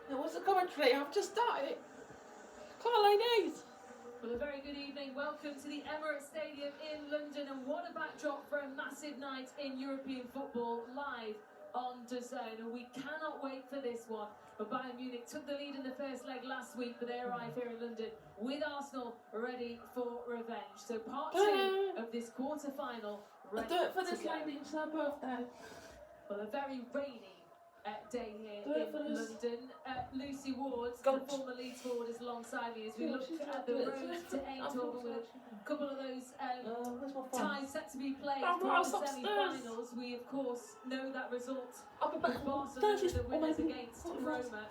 Now, what's the commentary? I've just started. Can't lay days. Well, a very good evening. Welcome to the Emirates Stadium in London, and what a backdrop for a massive night in European football live on DAZN. And we cannot wait for this one. But Bayern Munich took the lead in the first leg last week, but they arrive here in London with Arsenal ready for revenge. So part two of this quarter-final ready do it for this to go. lady. It's her birthday. Well, a very rainy day here in London. Lucy Ward, the former Leeds forward, is alongside me as we look at the road to Eindhoven with a couple of those ties set to be played for the semi-finals. We, of course, know that result with Barcelona, the winners against Roma.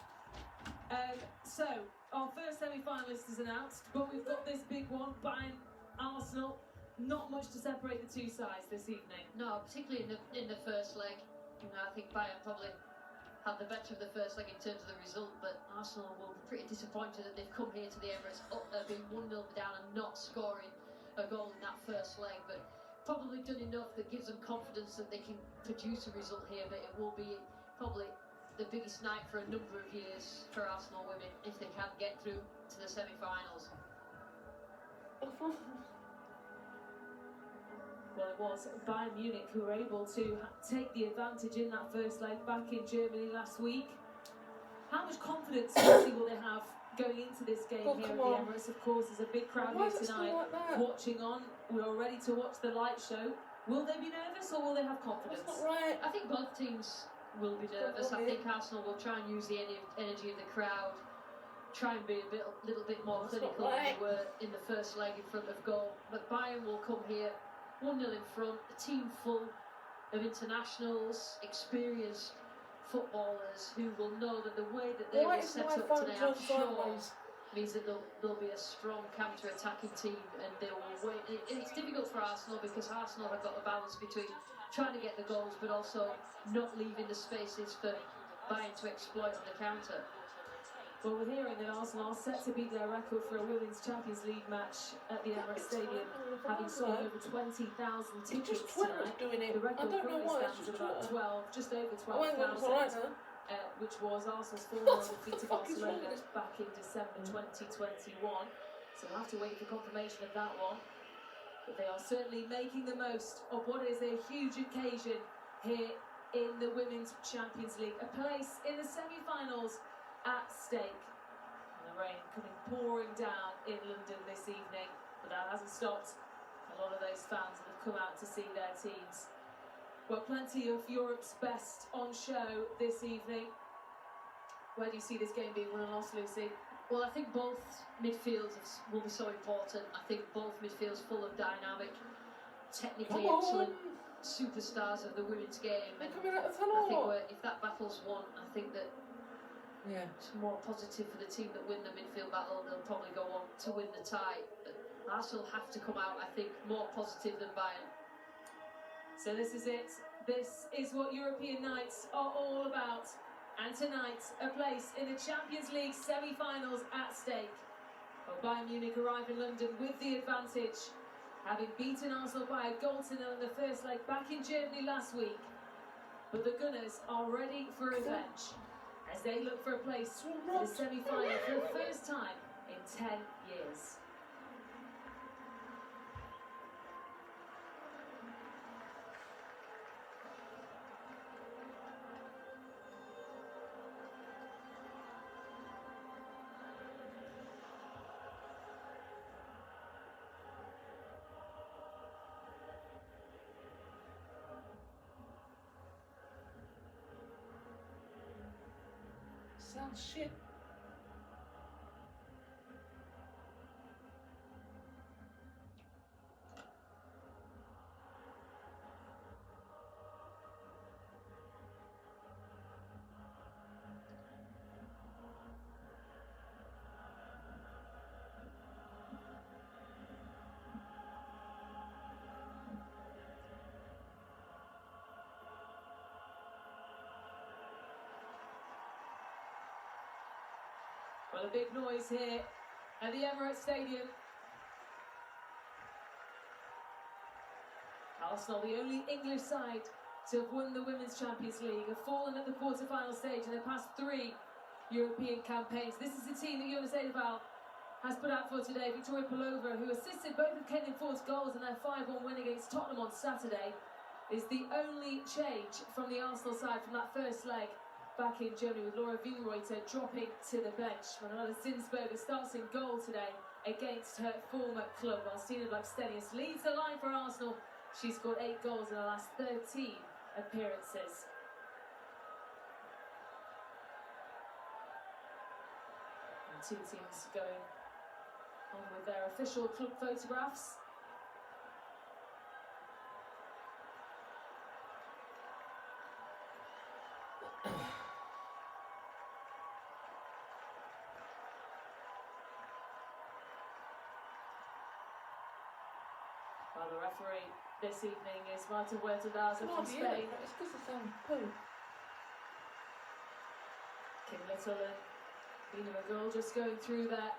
So, our first semi-finalist is announced, but we've got this big one, Bayern Arsenal. Not much to separate the two sides this evening. No, particularly in the first leg. You know, I think Bayern probably had the better of the first leg in terms of the result, but Arsenal will be pretty disappointed that they've come here to the Emirates being 1-0 down and not scoring a goal in that first leg, but probably done enough that gives them confidence that they can produce a result here. But it will be probably the biggest night for a number of years for Arsenal women if they can get through to the semi-finals. Well, it was Bayern Munich who were able to take the advantage in that first leg back in Germany last week. How much confidence will they have going into this game here at the Emirates? Of course, there's a big crowd here tonight watching on. We're all ready to watch the light show. Will they be nervous or will they have confidence? That's not right. I think both teams will be nervous. I think Arsenal will try and use the energy of the crowd, try and be a little bit more clinical than they were in the first leg in front of goal. But Bayern will come here 1-0 in front, a team full of internationals, experienced footballers who will know that the way that they will set up today, I'm sure, means that they'll be a strong counter-attacking team, and they will wait. It's difficult for Arsenal because Arsenal have got the balance between trying to get the goals but also not leaving the spaces for Bayern to exploit on the counter. Well, we're hearing that Arsenal are set to beat their record for a Women's Champions League match at the Emirates Stadium, having sold over 20,000 tickets tonight. The record currently stands at about 12, just over 12,000, which was Arsenal's 4-0 defeat to Barcelona back in December 2021. So we'll have to wait for confirmation of that one. But they are certainly making the most of what is a huge occasion here in the Women's Champions League. A place in the semi-finals at stake. And the rain coming pouring down in London this evening, but that hasn't stopped a lot of those fans that have come out to see their teams. Well, plenty of Europe's best on show this evening. Where do you see this game being won and lost, Lucy? Well, I think both midfields will be so important. I think both midfields full of dynamic, technically excellent superstars of the women's game. And I think if that battle's won, I think that it's more positive for the team that win the midfield battle. They'll probably go on to win the tie. But Arsenal have to come out, I think, more positive than Bayern. So this is it. This is what European nights are all about. And tonight, a place in the Champions League semi-finals at stake. Well, Bayern Munich arrive in London with the advantage, having beaten Arsenal by a goal to nil in the first leg back in Germany last week. But the Gunners are ready for revenge as they look for a place in the semi-final for the first time in 10 years. Sounds shit. Well, a big noise here at the Emirates Stadium. Arsenal, the only English side to have won the Women's Champions League, have fallen at the quarter-final stage in their past 3 European campaigns. This is the team that Jonas Edeval has put out for today. Victoria Pelova, who assisted both of Kenyon Ford's goals in their 5-1 win against Tottenham on Saturday, is the only change from the Arsenal side from that first leg back in Germany, with Laura Winreuter dropping to the bench. Manuela Zinsberger starts in goal today against her former club, while Stina Blackstenius leads the line for Arsenal. She scored 8 goals in her last 13 appearances. And 2 teams going on with their official club photographs. Well, the referee this evening is Marta Huerta-Daza from Spain. It's because it's poo. Kim Little and Ina McGill just going through their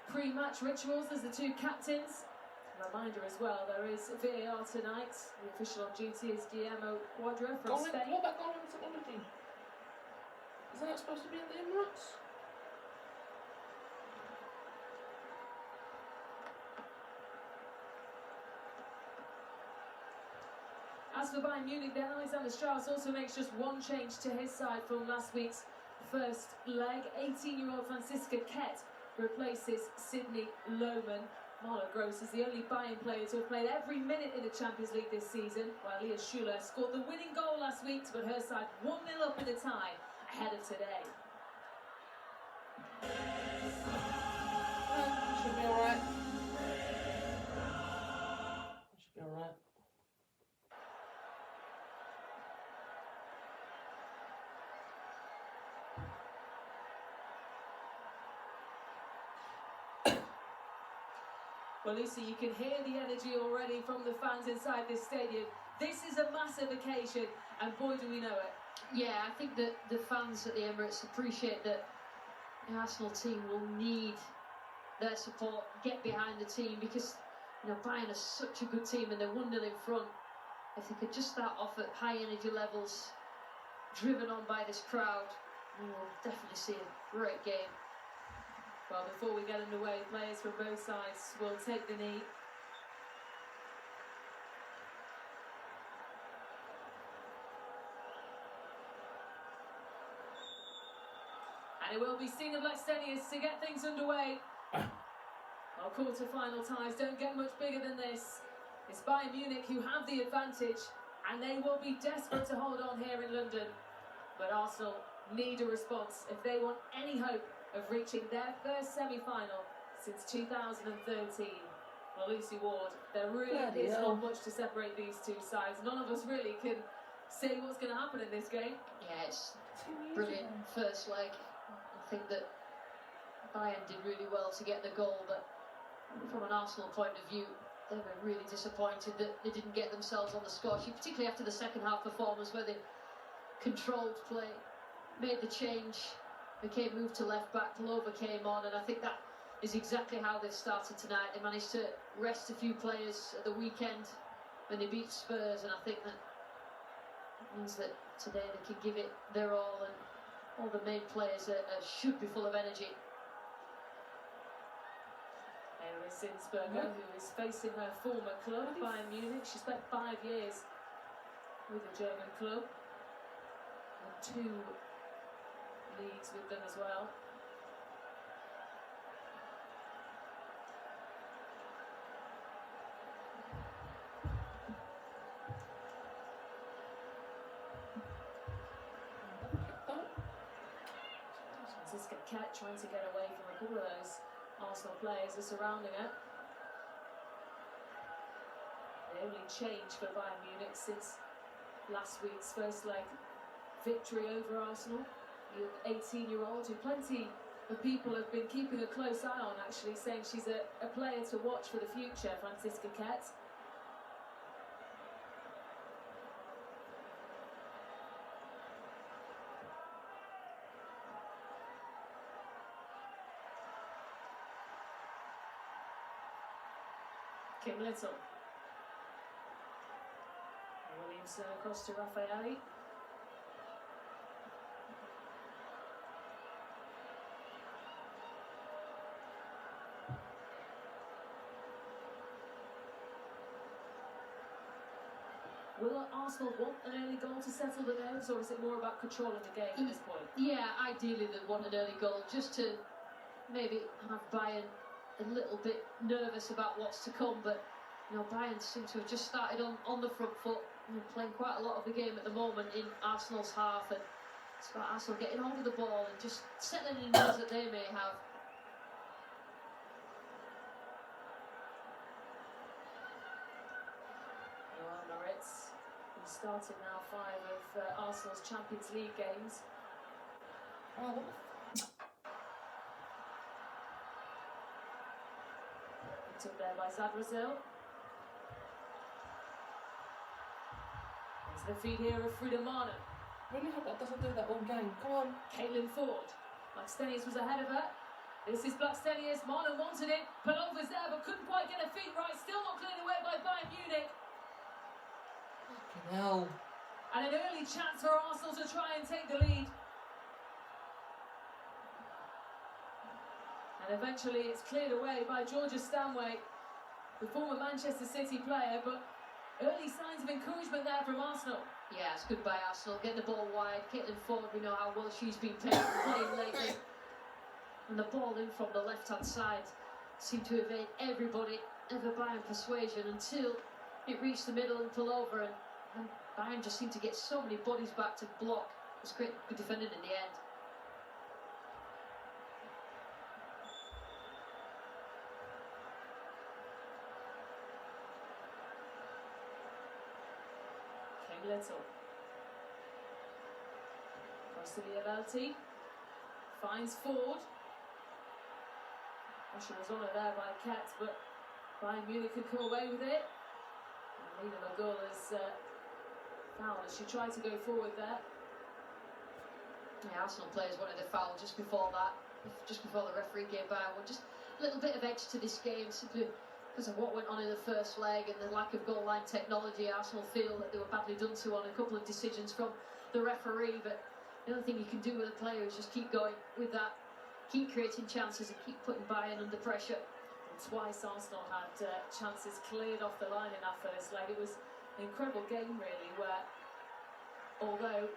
pre-match rituals as the 2 captains. A reminder as well, there is VAR tonight. The official on duty is Guillermo Quadra from Spain. What about going on to holiday? Isn't that supposed to be in the Emirates? As for Bayern Munich, then Alexander Strauss also makes just 1 change to his side from last week's first leg. 18-year-old Franziska Kett replaces Sydney Lohmann. Marla Gross is the only Bayern player to have played every minute in the Champions League this season, while Leah Schuler scored the winning goal last week to put her side 1-0 up in the tie ahead of today. Should be alright. Should be alright. Well, Lucy, you can hear the energy already from the fans inside this stadium. This is a massive occasion, and boy, do we know it. Yeah, I think that the fans at the Emirates appreciate that the Arsenal team will need their support, get behind the team, because Bayern are such a good team and they're 1-0 in front. If they could just start off at high energy levels, driven on by this crowd, we will definitely see a great game. Well, before we get underway, players from both sides will take the knee. And it will be Stina Blackstenius to get things underway. Our quarter-final ties don't get much bigger than this. It's Bayern Munich who have the advantage, and they will be desperate to hold on here in London. But Arsenal need a response if they want any hope of reaching their first semi-final since 2013. Well, Lucy Ward, there really is not much to separate these 2 sides. None of us really can say what's going to happen in this game. Yeah, it's brilliant first leg. I think that Bayern did really well to get the goal, but from an Arsenal point of view, they were really disappointed that they didn't get themselves on the score sheet, particularly after the second half performance where they controlled play, made the change. McCabe moved to left back, Pelova came on, and I think that is exactly how they've started tonight. They managed to rest a few players at the weekend when they beat Spurs, and I think that means that today they can give it their all, and all the main players should be full of energy. There is Zinsberger, who is facing her former club, Bayern Munich. She spent 5 years with the German club, and 2 leagues with them as well. Franziska Kett trying to get away from a couple of those Arsenal players are surrounding her. The only change for Bayern Munich since last week's first leg victory over Arsenal. The 18-year-old, who plenty of people have been keeping a close eye on, actually, saying she's a player to watch for the future, Franziska Kett. Kim Little. Williamson across to Raffaelli. Will Arsenal want an early goal to settle the nerves, or is it more about controlling the game at this point? Yeah, ideally they'd want an early goal just to maybe have Bayern a little bit nervous about what's to come, but you know, Bayern seem to have just started on the front foot, you know, playing quite a lot of the game at the moment in Arsenal's half, and it's about Arsenal getting hold of the ball and just settling in those that they may have. Started now 5 of Arsenal's Champions League games. Oh. Picked up there by Zadrazil. There's the feed here of Frida. Really hope that doesn't do that all game. Come on. Caitlin Ford. Blackstenius was ahead of her. This is Blackstenius. Mana wanted it. Palova's there but couldn't quite get her feet right. Still not cleared away by Bayern Munich. No. And an early chance for Arsenal to try and take the lead. And eventually it's cleared away by Georgia Stanway, the former Manchester City player, but early signs of encouragement there from Arsenal. Yeah, it's good by Arsenal. Getting the ball wide. Caitlin Ford, we know how well she's been playing lately. And the ball in from the left-hand side seemed to evade everybody of a Bayern persuasion until it reached the middle and pull over, and Bayern just seemed to get so many bodies back to block. It was great, good defending in the end. Came Little. Cross to Liavelti. Finds Ford. Pressure was on her there by Ket, but Bayern Munich could come away with it. And Lina Magula's foul as she tried to go forward there. Yeah, Arsenal players wanted a foul just before that, just before the referee gave Bayern one. Just a little bit of edge to this game, simply because of what went on in the first leg and the lack of goal line technology. Arsenal feel that they were badly done to on a couple of decisions from the referee, but the only thing you can do with a player is just keep going with that, keep creating chances and keep putting Bayern under pressure. And twice Arsenal had chances cleared off the line in that first leg. It was an incredible game really, where although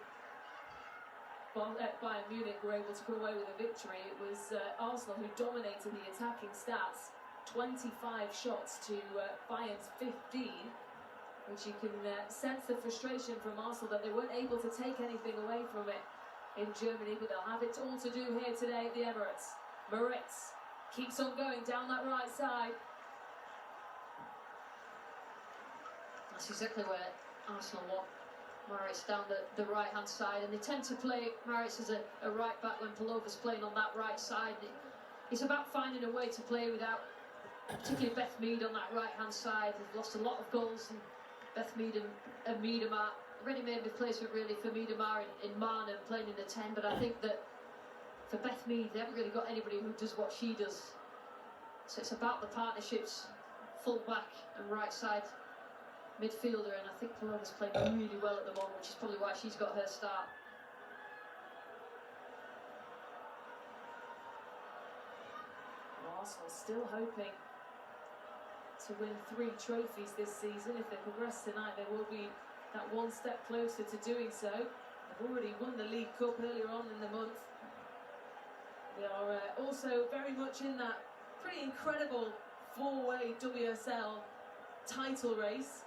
Bayern Munich were able to come away with a victory, it was Arsenal who dominated the attacking stats. 25 shots to Bayern's 15, which you can sense the frustration from Arsenal that they weren't able to take anything away from it in Germany, but they'll have it all to do here today at the Emirates. Moritz keeps on going down that right side. That's exactly where Arsenal want Moritz down the right-hand side, and they tend to play Moritz as a right-back when Palova's playing on that right side. It's about finding a way to play without, particularly Beth Mead on that right-hand side. They've lost a lot of goals, and Beth Mead and Miedemar. Already made replacement really for Miedemar in Marne playing in the 10, but I think that for Beth Mead, they haven't really got anybody who does what she does. So it's about the partnerships, full-back and right-side midfielder, and I think Palova's playing really well at the moment, which is probably why she's got her start. Arsenal still hoping to win 3 trophies this season. If they progress tonight, they will be that one step closer to doing so. They've already won the League Cup earlier on in the month. They are also very much in that pretty incredible 4-way WSL title race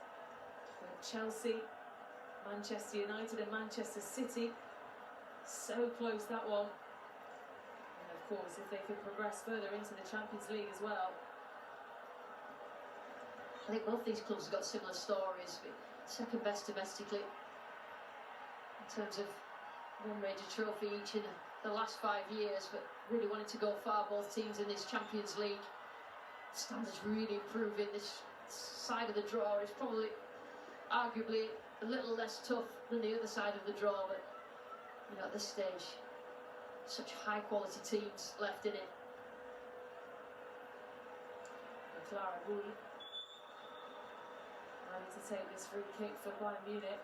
with Chelsea, Manchester United and Manchester City. So close, that one. And of course, if they can progress further into the Champions League as well. I think both these clubs have got similar stories. Second best domestically in terms of one major trophy each in the last 5 years, but really wanted to go far, both teams in this Champions League. Standards really improving. This side of the draw is probably arguably a little less tough than the other side of the draw, but you know, at this stage, such high quality teams left in it. Clara Bui ready to take this free kick for Bayern Munich.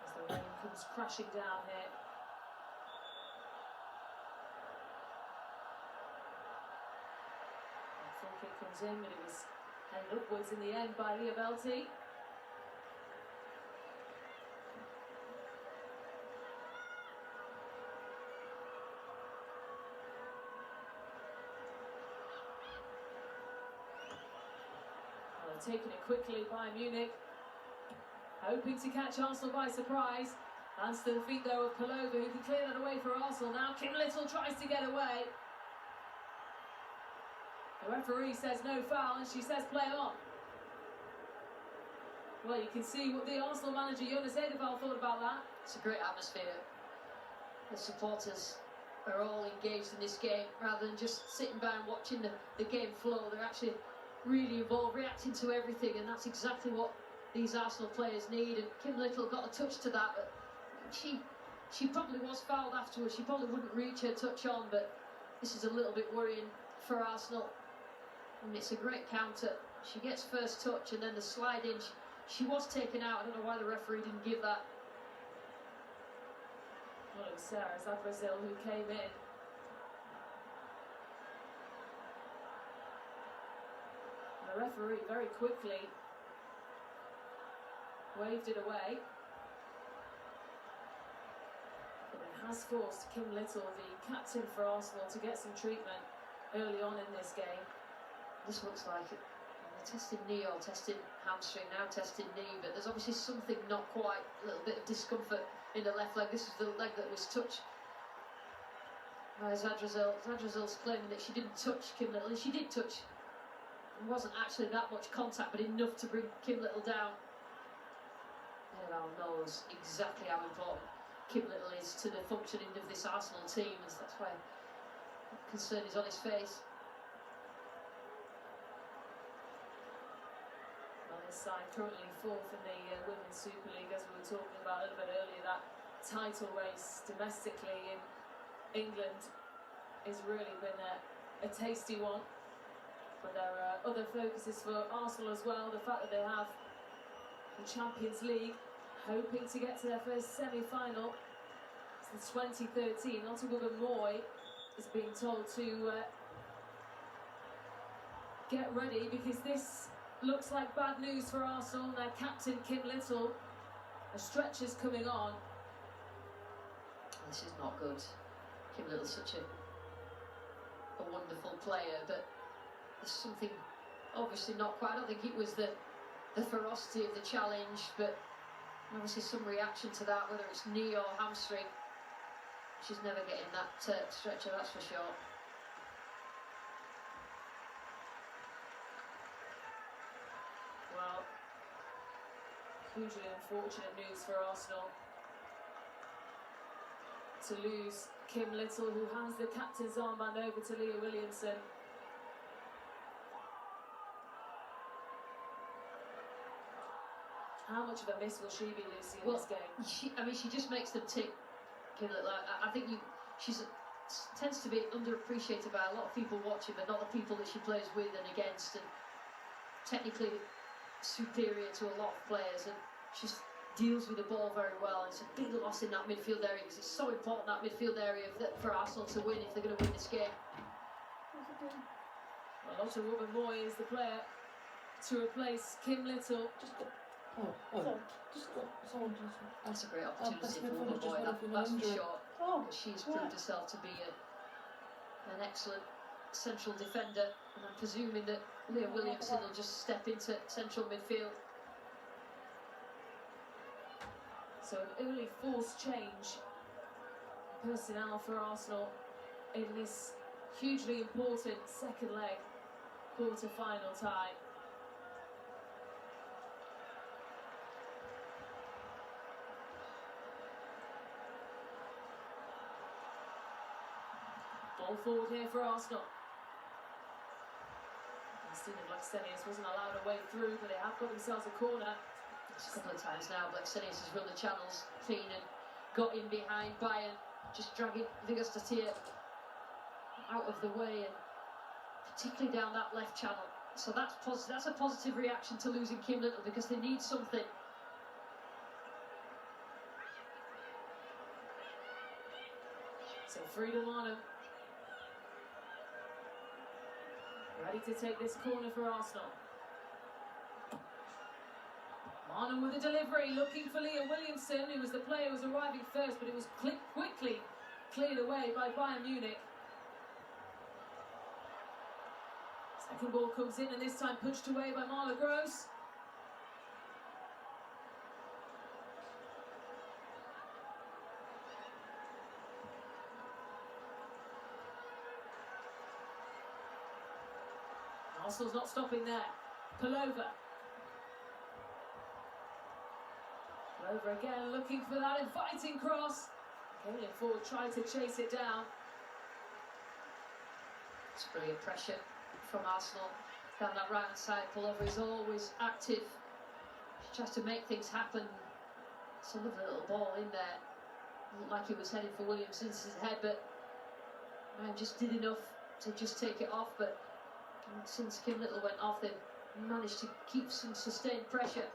As the rain comes crashing down here. comes in, but it was headed upwards in the end by Leah Belty. Taken it quickly by Munich, hoping to catch Arsenal by surprise. Hands to the feet though of Palova, who can clear that away for Arsenal now. Kim Little tries to get away. The referee says no foul and she says play on. Well, you can see what the Arsenal manager Jonas Edeval thought about that. It's a great atmosphere. The supporters are all engaged in this game rather than just sitting by and watching the game flow. They're actually really involved, reacting to everything, and that's exactly what these Arsenal players need. And Kim Little got a touch to that, but she probably was fouled afterwards. She probably wouldn't reach her touch on, but this is a little bit worrying for Arsenal. And it's a great counter. She gets first touch, and then the slide in. She was taken out. I don't know why the referee didn't give that. Well, it was Sarah Zadrazil who came in. The referee very quickly waved it away. But it has forced Kim Little, the captain for Arsenal, to get some treatment early on in this game. This looks like it. They're testing knee or testing hamstring, now testing knee, but there's obviously something not quite, a little bit of discomfort in the left leg. This is the leg that was touched by Zadrazil. Zadrazil's claiming that she didn't touch Kim Little, and she did touch. It wasn't actually that much contact, but enough to bring Kim Little down. Edeval knows exactly how important Kim Little is to the functioning of this Arsenal team, and that's why concern is on his face. Well, his side currently fourth in the Women's Super League, as we were talking about a little bit earlier. That title race domestically in England has really been a tasty one. But there are other focuses for Arsenal as well. The fact that they have the Champions League, hoping to get to their first semi-final since 2013. Nottingham Moy is being told to get ready, because this looks like bad news for Arsenal. Their captain Kim Little, a stretcher's coming on. This is not good. Kim Little's such a wonderful player, but there's something obviously not quite. I don't think it was the ferocity of the challenge, but obviously some reaction to that, whether it's knee or hamstring. She's never getting that stretcher, that's for sure. Well, hugely unfortunate news for Arsenal to lose Kim Little, who hands the captain's armband over to Leah Williamson. How much of a miss will she be, Lucy, in this game? She just makes them tick. Kim Little, I think she tends to be underappreciated by a lot of people watching, but not the people that she plays with and against, and technically superior to a lot of players, and she deals with the ball very well. And it's a big loss in that midfield area, because it's so important, that midfield area, for Arsenal to win if they're going to win this game. Well, Lotte Woman-Moy is the player to replace Kim Little. That's a great opportunity for Woman-Moy, that's for sure. She's proved herself to be an excellent central defender, and I'm presuming that Leah Williamson will just step into central midfield. So an early forced change personnel for Arsenal in this hugely important second leg quarter-final tie. Ball forward here for Arsenal. Christina Blackstenius wasn't allowed a way through, but they have got themselves a corner. A couple of times now, Blackstenius has run the channels clean and got in behind Bayern, just dragging Vigastatia out of the way, and particularly down that left channel. So that's a positive reaction to losing Kim Little, because they need something. So freedom on him. Ready to take this corner for Arsenal. Marnham with a delivery, looking for Liam Williamson, who was the player who was arriving first, but it was quickly cleared away by Bayern Munich. Second ball comes in, and this time punched away by Marla Gross. Arsenal's not stopping there. Pullover. Pullover again, looking for that inviting cross. Going forward, trying to chase it down. It's brilliant pressure from Arsenal. Down that right hand side, Pullover is always active. She tries to make things happen. Some of the little ball in there. Looked like it was heading for Williamson's head, but man just did enough to just take it off. But since Kim Little went off, they've managed to keep some sustained pressure.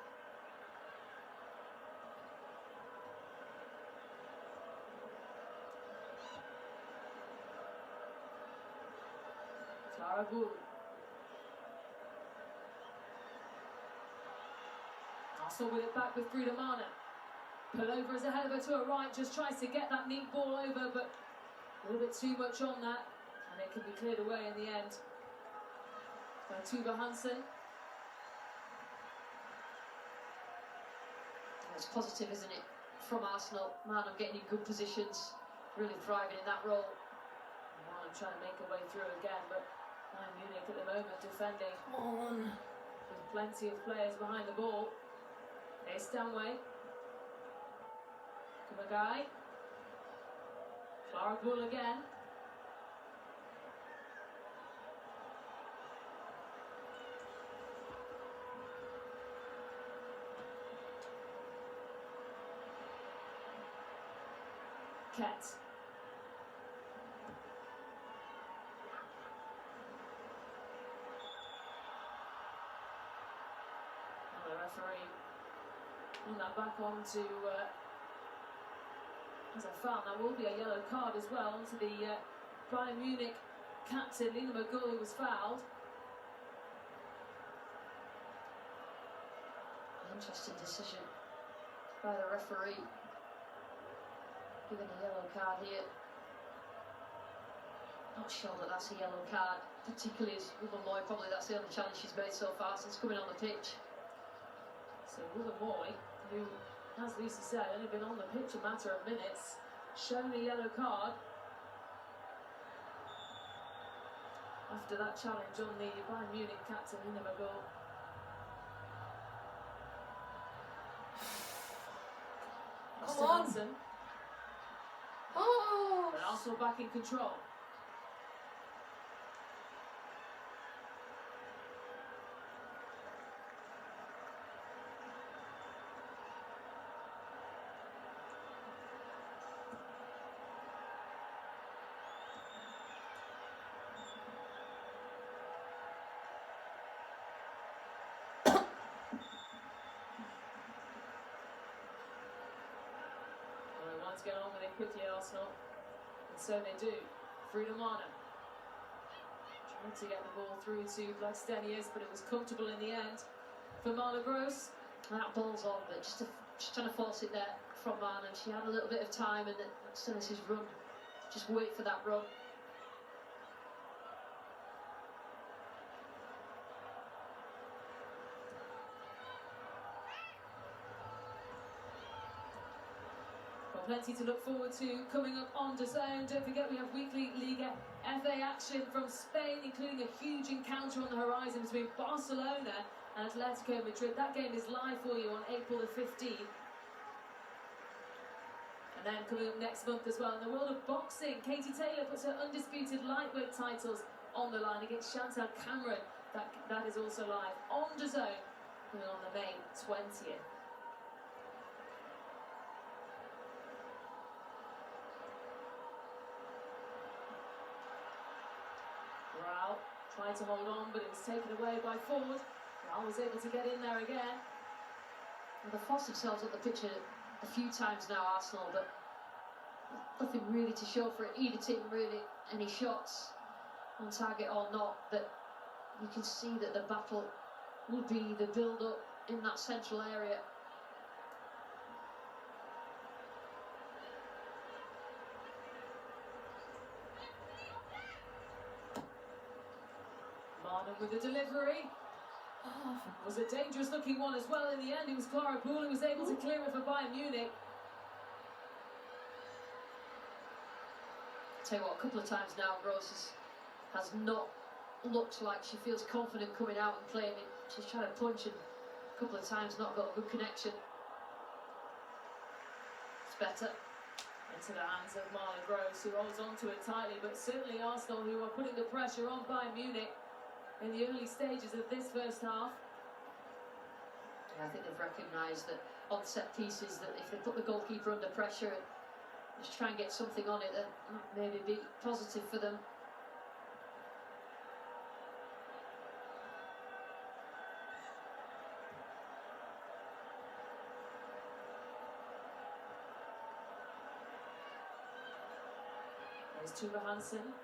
Clara Bull. Arsenal with it back with Frida Mana. Pullover is ahead of her to her right, just tries to get that neat ball over, but a little bit too much on that, and it can be cleared away in the end. By Tuva Hansen. It's positive, isn't it, from Arsenal. Marnham getting in good positions, really thriving in that role. Marnham trying to make her way through again, but Bayern Munich at the moment defending. Come on. With plenty of players behind the ball. There's Stanway. Kumagai. Clara Bull again. Ket. And the referee on that back on to as a foul. That will be a yellow card as well onto the Bayern Munich captain Lina McGull, who was fouled. Interesting decision by the referee. Given a yellow card here. Not sure that that's a yellow card, particularly as Woman Moy, probably that's the only challenge she's made so far since coming on the pitch. So Woman Moy, who, as Lisa said, only been on the pitch a matter of minutes, shown a yellow card after that challenge on the Bayern Munich captain Lina McGull. Come on. Hansen. Oh! But Arsenal back in control. To get on with it quickly, Arsenal, and so they do. Frida Mana trying to get the ball through to Blackstenius, but it was comfortable in the end for Marla Gross. That ball's on, but just trying to force it there from Marnham. She had a little bit of time, and Blackstenius' run, just wait for that run. Plenty to look forward to coming up on DAZN. Don't forget we have weekly Liga FA action from Spain, including a huge encounter on the horizon between Barcelona and Atletico Madrid. That game is live for you on April the 15th. And then coming up next month as well, in the world of boxing, Katie Taylor puts her undisputed lightweight titles on the line against Chantal Cameron. That is also live on DAZN, coming on the May 20th. Rao tried to hold on, but it was taken away by Ford. Rao was able to get in there again. Well, they've forced themselves on the pitch a few times now, Arsenal, but nothing really to show for it. Either team really, any shots on target or not. But You can see that the battle will be the build-up in that central area. Marden with the delivery. Oh, it was a dangerous looking one as well in the end. It was Clara Poole who was able to clear it for Bayern Munich. Tell you what, a couple of times now Rose has not looked like she feels confident coming out and playing it. She's trying to punch and a couple of times not got a good connection. It's better. Into the hands of Marla Gross, who holds onto it tightly, but certainly Arsenal, who are putting the pressure on Bayern Munich in the early stages of this first half. Yeah, I think they've recognised that on set pieces, that if they put the goalkeeper under pressure and just try and get something on it, that maybe be positive for them. There's Tuva Hansen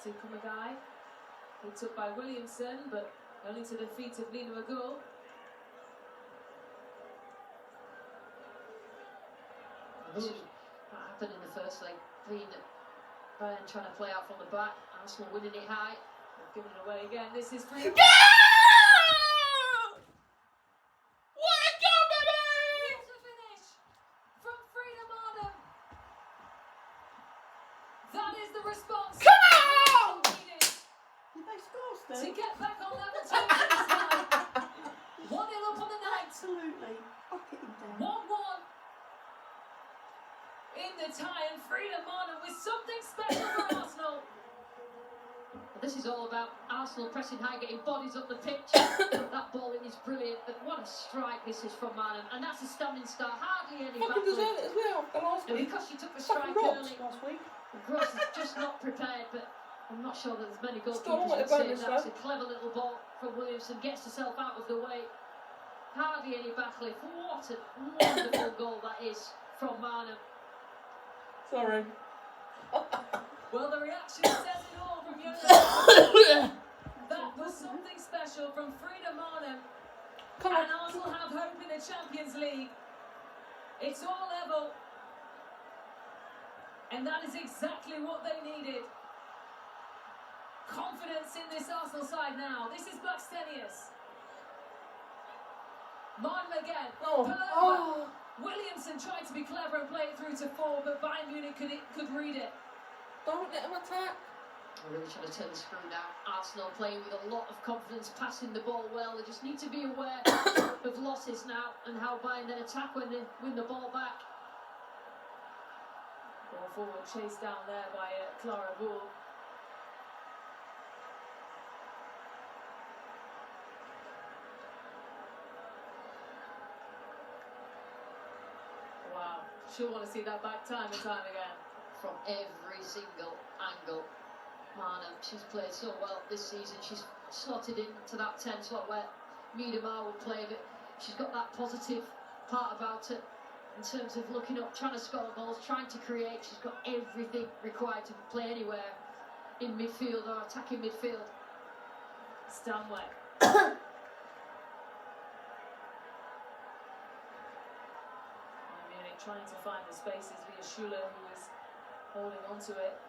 to Kumagai, picked up by Williamson, but only to the feet of Lina Magul. This is what happened in the first leg. Bayern trying to play out from the back, Arsenal winning it high. They've given it away again. This is free. Response. Come on! Did they score still? To get back on level terms. 1-0 up on the night. Absolutely. I'll get him down. 1-1 in the tie, and Frida Marden with something special for Arsenal. Well, this is all about Arsenal pressing high, getting bodies up the pitch. That ball is brilliant, but what a strike this is from Marden, and that's a standing start. Hardly any fucking deserve it as well. The last and week. because she took the strike early. Last week. Gross is just not prepared, but I'm not sure that there's many Still goalkeepers on who'd it, say that's a clever little ball from Williamson. Gets herself out of the way. Hardly any battling. What a wonderful goal that is from Marden. Sorry. Well, the reaction says it all from Jonas. That was something special from Frida Marden. And Arsenal have hope in the Champions League. It's all level. And that is exactly what they needed. Confidence in this Arsenal side now. This is Blackstenius. Marden again. Williamson tried to be clever and play it through to 4, but Bayern Munich could read it. Don't let him attack. We're really trying to turn the screw now. Arsenal playing with a lot of confidence, passing the ball well. They just need to be aware of losses now and how Bayern then attack when they win the ball back. Ball forward, chased down there by Clara Poole. Wow, she'll want to see that back time and time again. From every single angle. Marden, she's played so well this season. She's slotted into that 10 slot where Miedemar will play, but she's got that positive part about her in terms of looking up, trying to score goals, trying to create. She's got everything required to play anywhere in midfield or attacking midfield. Stanway. Munich trying to find the spaces via Schuler, who is holding onto it.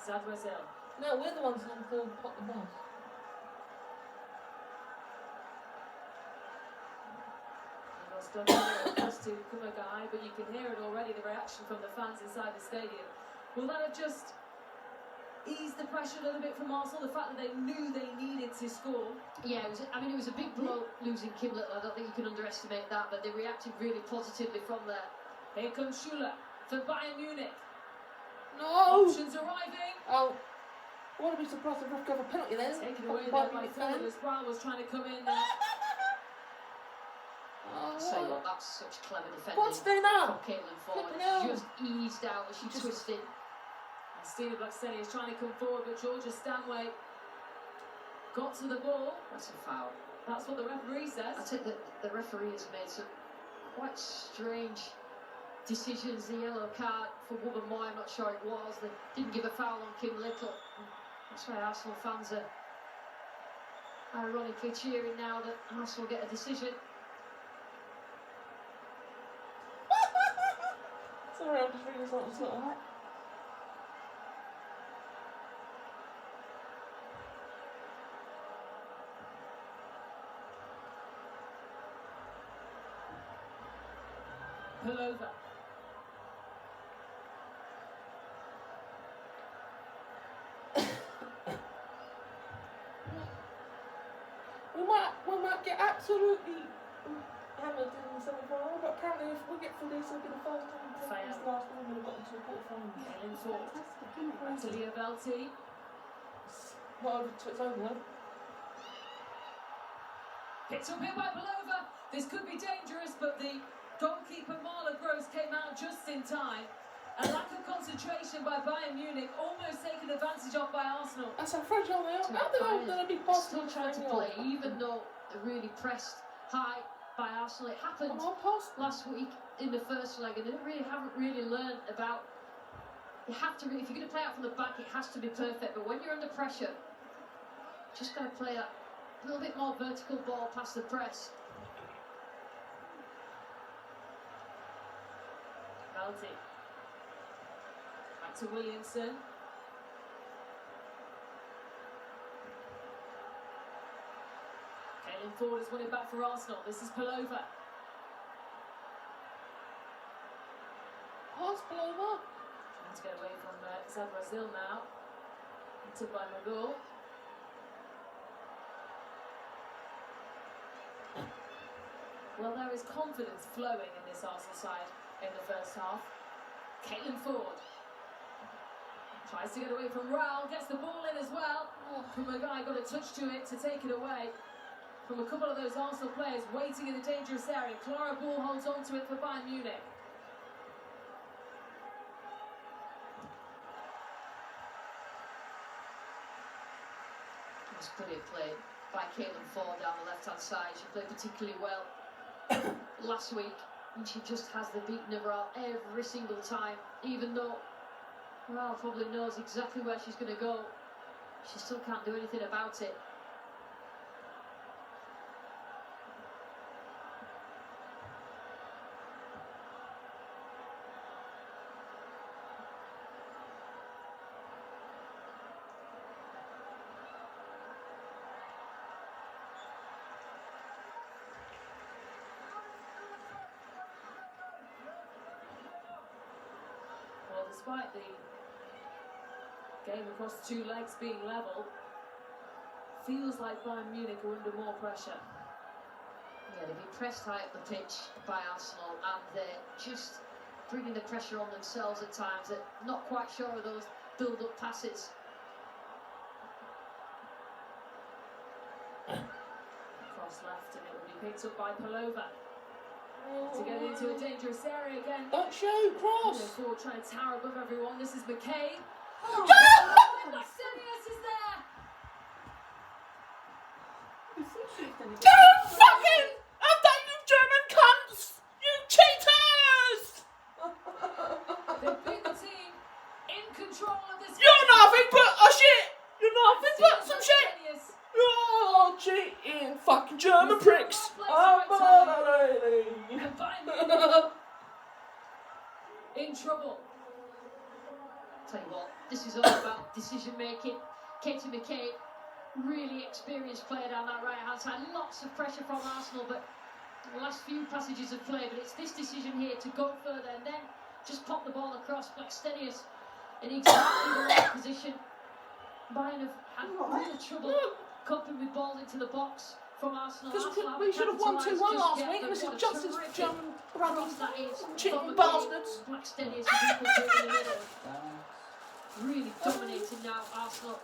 Zadwazel. No, we're the ones who have to pop the ball. Close to Kumagai, but you can hear it already, the reaction from the fans inside the stadium. Will that have just eased the pressure a little bit from Arsenal, the fact that they knew they needed to score? Yeah, it was a big blow losing Kim Little. I don't think you can underestimate that, but they reacted really positively from there. Here comes Schuler for Bayern Munich. No! Options arriving. Oh, I want to be surprised if Ref got a penalty then. Taken away there by Ford as Brown was trying to come in there. So that's such clever defending. What's doing now? From Caitlin Ford. She just eased out as she twisted. And Stina Blackstenius is trying to come forward, but Georgia Stanway got to the ball. That's a foul. That's what the referee says. I think that the referee has made some quite strange decisions. The yellow card for Woman Moy, I'm not sure it was. They didn't give a foul on Kim Little. That's why Arsenal fans are ironically cheering now that Arsenal get a decision. Sorry, I'm just reading something like that. Pullover. We might get absolutely hammered in the semi-final, but apparently if we get through this, it'll be the first time since the last time we've got into a quarter-final. Kaylin Ford. Back to Leah Velti. Not over to its own though. Picked up here by Pullover. This could be dangerous, but the goalkeeper Marla Gross came out just in time. A lack of concentration by Bayern Munich, almost taken advantage of by Arsenal. That's how fragile they are. How they are going to be possible? Still trying to play, even though they're really pressed high by Arsenal. It happened last week in the first leg, and they haven't really learned about. You have to really, if you're going to play out from the back, it has to be perfect. But when you're under pressure, just got to play that a little bit more vertical ball past the press. Velti. Back to Williamson. Kaylin Ford has won it back for Arsenal. This is Pullover. Pass Pullover. Trying to get away from Zabrazil now. Into by Magul. Well, there is confidence flowing in this Arsenal side in the first half. Kaylin Ford tries to get away from Raul, gets the ball in as well. From a guy got a touch to it to take it away. From a couple of those Arsenal players waiting in the dangerous area. Clara Ball holds on to it for Bayern Munich. It's brilliant play by Kaylin Ford down the left-hand side. She played particularly well last week, and she just has the beating of Raul every single time. Even though Raul probably knows exactly where she's going to go, she still can't do anything about it. Despite the game across the two legs being level, feels like Bayern Munich are under more pressure. Yeah, they've been pressed high up the pitch by Arsenal, and they're just bringing the pressure on themselves at times. They're not quite sure of those build-up passes. Cross left, and it will be picked up by Pullover. To get into a dangerous area again. Don't shoot, cross! Ford trying to tower above everyone. This is McKay. Oh, Senius is there! Don't fucking have that, you German cunts! You cheaters! They've been the team in control of this. You're nothing but a shit! You're nothing but some shit! You're cheating fucking German pricks! In trouble. Tell you what, this is all about decision making. Katie McKay, really experienced player down that right hand side. Lots of pressure from Arsenal, but the last few passages of play. But it's this decision here to go further and then just pop the ball across. Blackstenius in exactly the right position. Bayern have had real trouble coping with balls into the box from Arsenal. We should have won 2-1 last week. This is just as German brothers, cheating bastards. Blackstenius has been put in the middle. Really dominating now, Arsenal.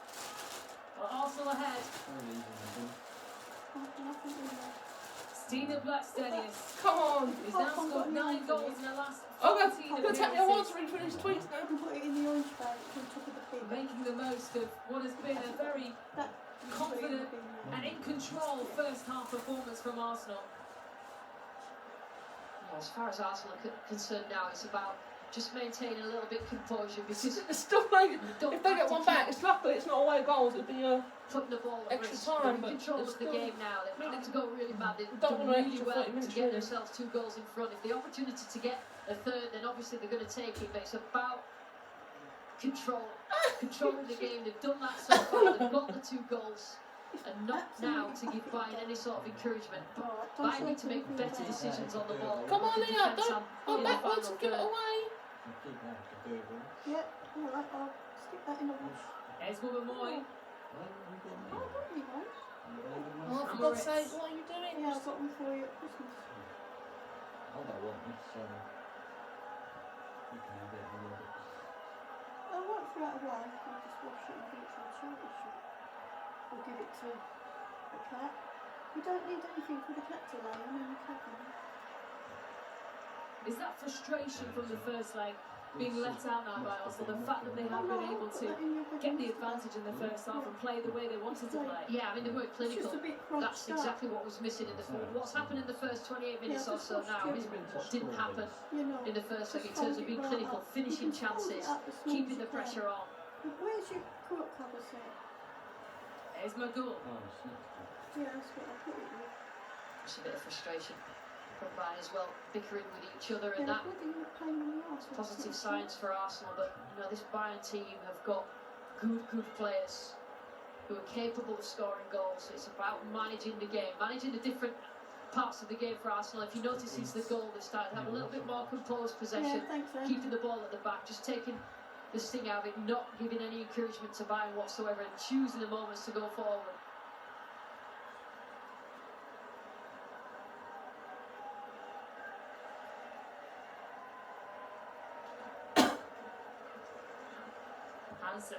Well, Arsenal ahead. Stina Blackstenius. Come on. He's now scored 9 goals in the last 14 I'm going to take me a while to appearances. read through these tweets now. Put it in the orange bag on top of the pin. Making the most of what has been a very confident and in control first half performance from Arsenal. as far as Arsenal are concerned now, it's about just maintaining a little bit of composure, because it's still like, if they get one back, it's luckily it's not away goals, it'd be putting the ball at extra risk. time. They're in control of the game now. They've managed to go really bad. They've don't done want to really extra well 30 minutes to get really. themselves 2 goals in front. If the opportunity to get a third, then obviously they're going to take it. But it's about controlling the game. They've done that so far. They've got the 2 goals. And not now to give Bayern any sort of encouragement. Bayern need to make better decisions on the ball. Come on, Leah, don't go backwards and give it away. Yeah, alright, I'll stick that in the wash. There's Moy. Oh, don't you want? Oh, for God's sake, what are you doing? Yeah, I've got them for you at Christmas. I don't want this, so you can have it a little bit. I won't throw it away. I'll just wash it and give it to a charity shop. Or give it to a cat. You don't need anything for the cat to lay on in the cabin. Is that frustration from the first leg being let out now by Arsenal? The fact that they haven't been able to get the advantage in the first half and play the way they wanted to play? Yeah, I mean, they weren't clinical. That's That's exactly what was missing in the fourth. What's happened in the first 28 minutes or so now is what didn't happen in the first leg in terms of being clinical, finishing chances, keeping the pressure on. Where's your quilt cover set? There's Magul. Oh, it's not good. Yeah, that's what I put it with. It's a bit of frustration from Bayern as well, bickering with each other, and Yeah, that bloody pain in the arse. positive signs for Arsenal. But you know, this Bayern team have got good players who are capable of scoring goals. It's about managing the game, managing the different parts of the game for Arsenal. If you notice since the goal, they started to have a little bit more composed possession, Yeah, thanks, Em. keeping the ball at the back, just taking the sting out of it, not giving any encouragement to Bayern whatsoever, and choosing the moments to go forward. Hansen.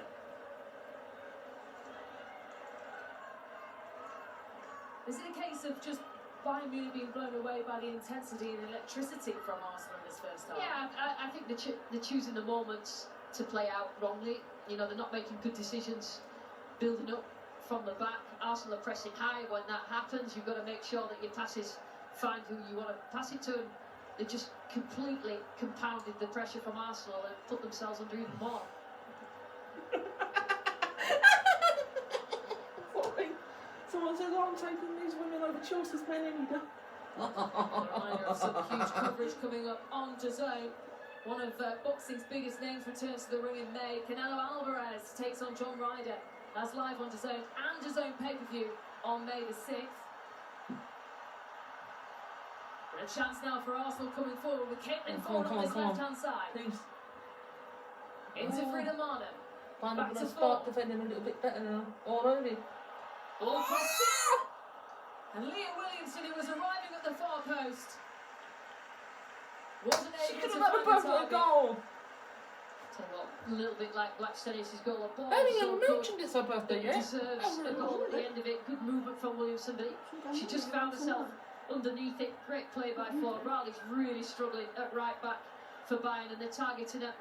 Is it a case of just Bayern Munich being blown away by the intensity and electricity from Arsenal in this first half? Yeah, I think they're choosing the moments to play out wrongly. You know, they're not making good decisions, building up from the back. Arsenal are pressing high. When that happens, you've got to make sure that your passes find who you want to pass it to. And they just completely compounded the pressure from Arsenal and put themselves under even more. Sorry. Someone says, oh, I'm taking these women over Chelsea's men any day. A reminder of some huge coverage coming up on DAZN. One of boxing's biggest names returns to the ring in May. Canelo Alvarez takes on John Ryder. That's live on DAZN and DAZN pay-per-view on May the 6th. And a chance now for Arsenal coming forward with Caitlin Ford on this left-hand side. Please. Into Frida Marner. I'm Back going to to start Ford. defending a little bit better now. Already. Ball across here. And Leah Williamson, who was arriving at the far post, wasn't She able could to have had a find the perfect target. goal. Tell you what, a little bit like Blackstenius' goal. A ball I haven't so even good mentioned it's her birthday that yet. deserves a goal at the end of it. Good movement from Williamson, but she just found herself underneath it. Great play by Ford. Riley's really struggling at right back for Bayern, and they're targeting her.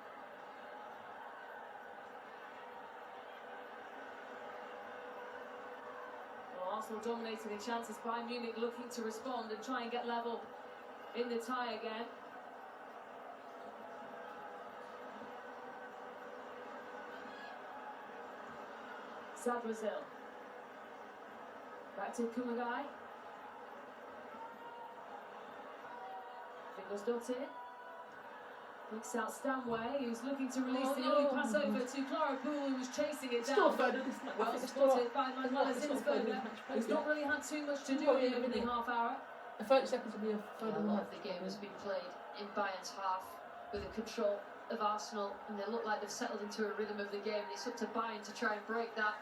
Well, Arsenal dominating the chances. Bayern Munich looking to respond and try and get level in the tie again. Sad Brazil. Back to Kumagai. Fingers dotted. Looks out Stanway, who's looking to release the early pass over to Clara Poole, who was chasing it Still a down. third of this match. Well spotted by Manuela Zinsberger, who's not really had too much to do in the opening half hour. 30 seconds will be a A third of the lot match. of the game has been played in Bayern's half with the control of Arsenal, and they look like they've settled into a rhythm of the game. It's up to Bayern to try and break that.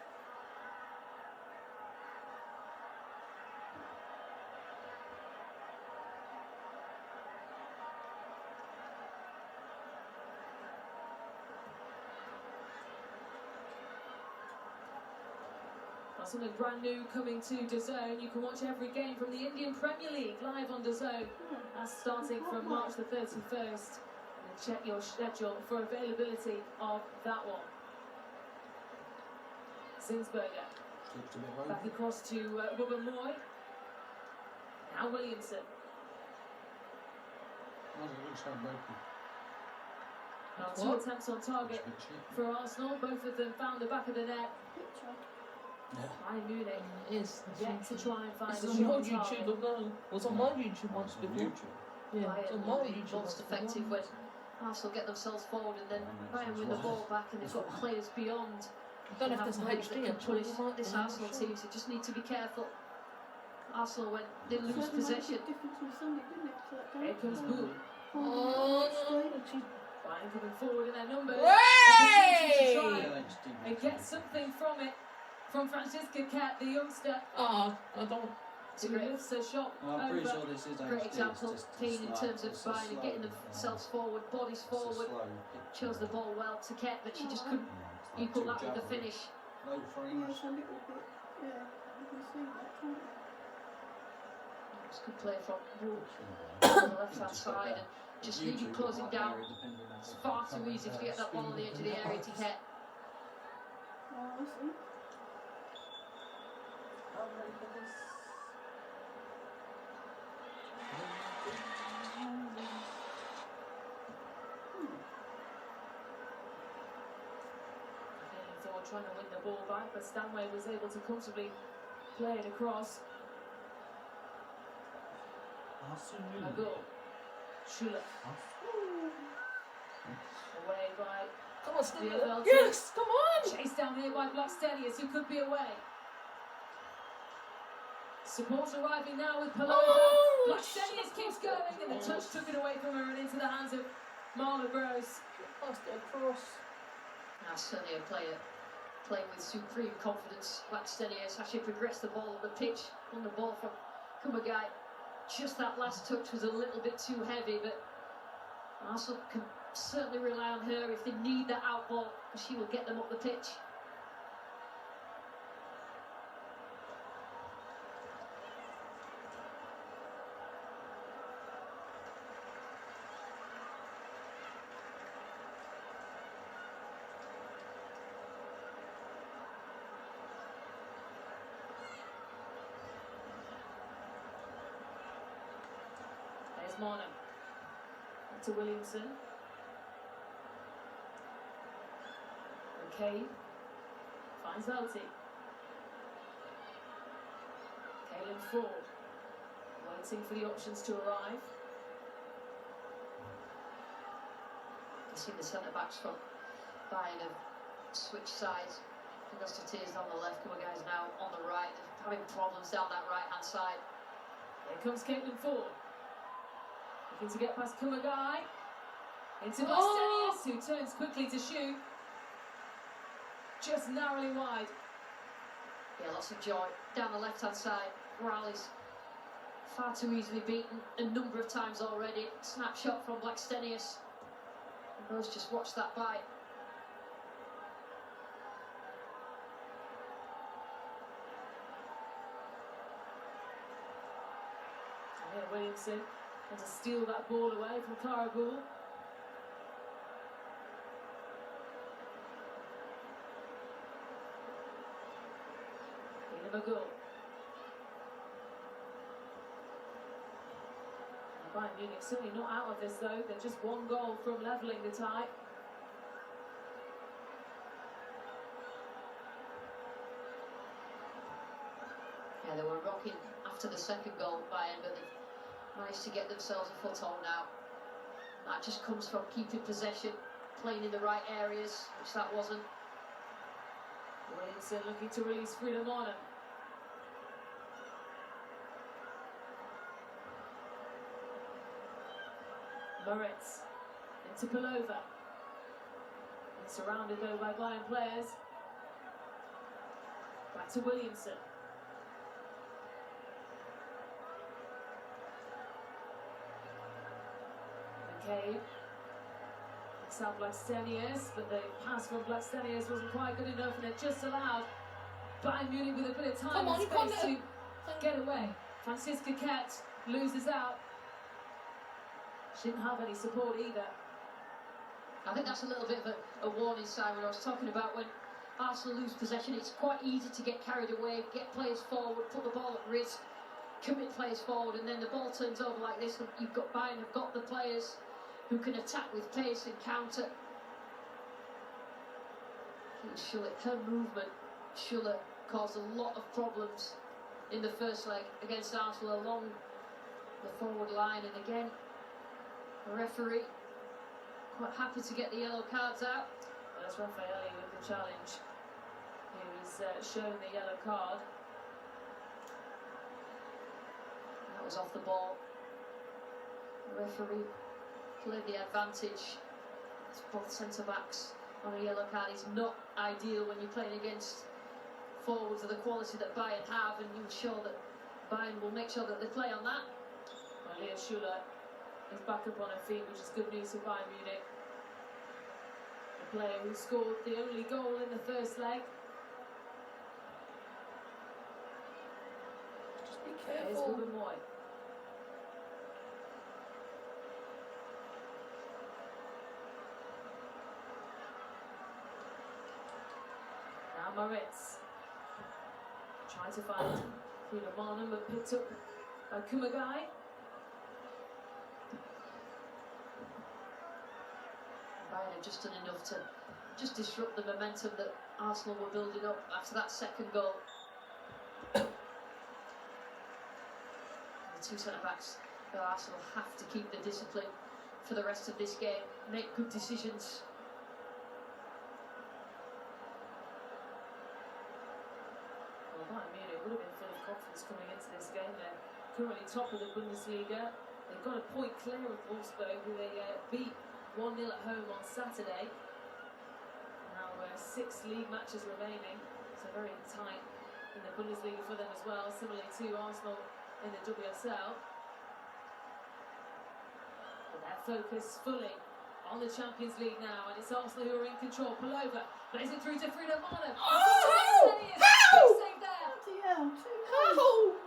That's something brand new coming to DAZN. You can watch every game from the Indian Premier League live on DAZN. That's starting from March the 31st. And check your schedule for availability of that one. Zinsberger Looks a bit low. back across to Moy. Now Williamson. it looks like broken. Now, 2 attempts on target for Arsenal. Both of them found the back of the net. Yeah. Bayern Munich It is. yet to try and find It's a on shot your on YouTube, target. I've known. It was on my YouTube once On before. YouTube. Yeah, it's on Bayern my will be YouTube. most effective when Arsenal get themselves forward and then Bayern win the ball back and they've got players beyond. I don't know if there's a That HD. can I'm sure punish there might be. this I'm not Arsenal sure. team, so just need to be careful. Arsenal, when they lose Certainly possession, made a difference on Sunday, didn't it? To that game? Here comes Boom. Oh, no. Bayern coming forward in their numbers. Way! Opportunity to try Yeah, it's deep. and get something from it. From Francisca Cat, the youngster, Ah, I don't. who lifts her shot I'm pretty over. sure this is great HD, example, it's just Kane in slow. terms of It's a Bayern and slow, getting themselves forward, bodies it's a forward, slow picture. chose the ball well to Ket, but she just Oh, couldn't It's like equal two that with the javelins, finish. low Yeah, frames. it's a little bit. Yeah, you can see that, can't you? It's good play from Wood Sure. on the left-hand side and just leave it closing down. It's far too easy to get that ball on the edge of the area to Ket. Oh, I see. I'm ready for this. Thor trying to win the ball back, but Stanway was able to comfortably play it across. A goal. Schuller away by Come on, Steve. VFL. Yes, come on. Chased down here by Blackstenius, who could be away. Support arriving now with Paloma. Oh, Blackstenius keeps going, and the touch took it away from her and into the hands of Marla Gross. Passed it across. Now certainly a player playing with supreme confidence. Blackstenius actually progressed the ball on the pitch, on the ball from Kumagai. Just that last touch was a little bit too heavy, but Arsenal can certainly rely on her if they need that out ball, because she will get them up the pitch. There's Marner. To Williamson. Okay. Finds Velty. Kaelin Ford. Waiting for the options to arrive. You see the centre backs from Bayern have switched sides. Tears on the left, Kumagai's now on the right. They're having problems down that right hand side. Here comes Caitlin Ford. Looking to get past Kumagai. Into Oh! Blackstenius, who turns quickly to shoot. Just narrowly wide. Yeah, lots of joy. Down the left hand side, Rally's far too easily beaten a number of times already. Snapshot from Blackstenius. And Rose just watched that bite. And here Williamson and to steal that ball away from Clara Bull. Ina Magul. Bayern Munich certainly not out of this though. They're just one goal from levelling the tie. Yeah, they were rocking after the second goal, Bayern, but they've managed to get themselves a foothold now. That just comes from keeping possession, playing in the right areas, which that wasn't. Williamson looking to release Frida Marner. Moritz into Palova. And surrounded though by Bayern players. Back to Williamson. McCabe. It's out Blackstenius, but the pass from Blackstenius wasn't quite good enough, and it just allowed Bayern Munich with a bit of time Come on, and you can't space to get away. Francisca Ket loses out. She didn't have any support either. I think that's a little bit of a warning sign when I was talking about when Arsenal lose possession. It's quite easy to get carried away, get players forward, put the ball at risk. commit players forward, and then the ball turns over like this. You've got Bayern have got the players who can attack with pace and counter. Her movement, Schuller, caused a lot of problems in the first leg against Arsenal along the forward line, and again, the referee quite happy to get the yellow cards out. Well, that's Raffaelli with the challenge. He was shown the yellow card. That was off the ball. The referee played the advantage. It's both centre-backs on a yellow card is not ideal when you're playing against forwards of the quality that Bayern have, and you ensure that Bayern will make sure that they play on that. Well, Lea Schuller is back up on her feet, which is good news for Bayern Munich. The player who scored the only goal in the first leg. Just be Here's careful. Ruben Moy. Now Moritz trying to find Bruno Marnham, but picked up by Kumagai. Bayern have just done enough to just disrupt the momentum that Arsenal were building up after that second goal. The two centre-backs of Arsenal have to keep the discipline for the rest of this game, make good decisions. Well, Bayern Munich would have been full of confidence coming into this game. They're currently top of the Bundesliga. They've got a point clear of Wolfsburg, who they beat 1-0 at home on Saturday. Now 6 league matches remaining, so very tight in the Bundesliga for them as well, similarly to Arsenal in the WSL. But their focus fully on the Champions League now, and it's Arsenal who are in control. Pullover plays it through to Frida Marnham. Oh! Save there! Bloody hell,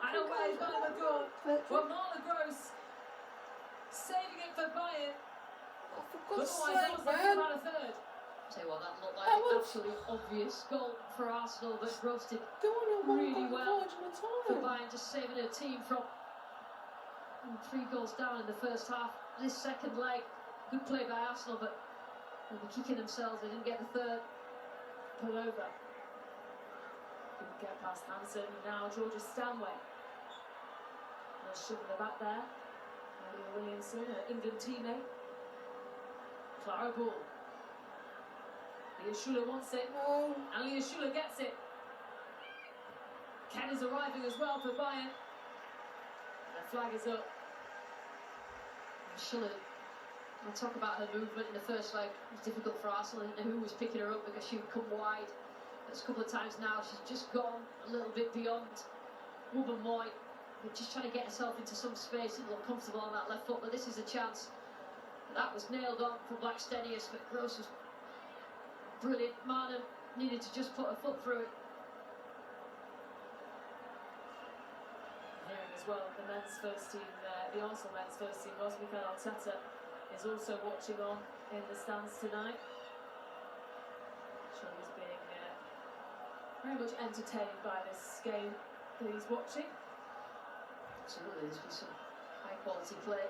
And away is Marnham gone. Well, Marla Gross saving it for Bayern. Oh, for But God's otherwise, sake, Arsenal man. about a third. Tell you what, that looked That like an was- absolute obvious goal for Arsenal, but roasted Go on and Really well for for time. Bayern, just saving her team from 3 goals down in the first half. This second leg, good play by Arsenal, but they'll be kicking themselves. They didn't get the third. Pullover couldn't get past Hansen. Now Georgia Stanway. They're shoving the back there. Maria Williamson, her England teammate. Clara Ball. Lea Schuller wants it, No. and Lea Schuller gets it. Ken is arriving as well for Bayern. The flag is up. Schuller, we'll talk about her movement in the first leg. It was difficult for Arsenal. I didn't know who was picking her up because she would come wide. There's a couple of times now she's just gone a little bit beyond Ruben Moy. Just trying to get herself into some space and look comfortable on that left foot, but this is a chance. That was nailed on for Blackstenius, but Gross was brilliant. Marnham needed to just put her foot through it. Hearing as well, the men's first team, the Arsenal men's first team, boss Mikel Arteta is also watching on in the stands tonight. Sure, he's being very much entertained by this game that he's watching. Absolutely, there's been some high quality play.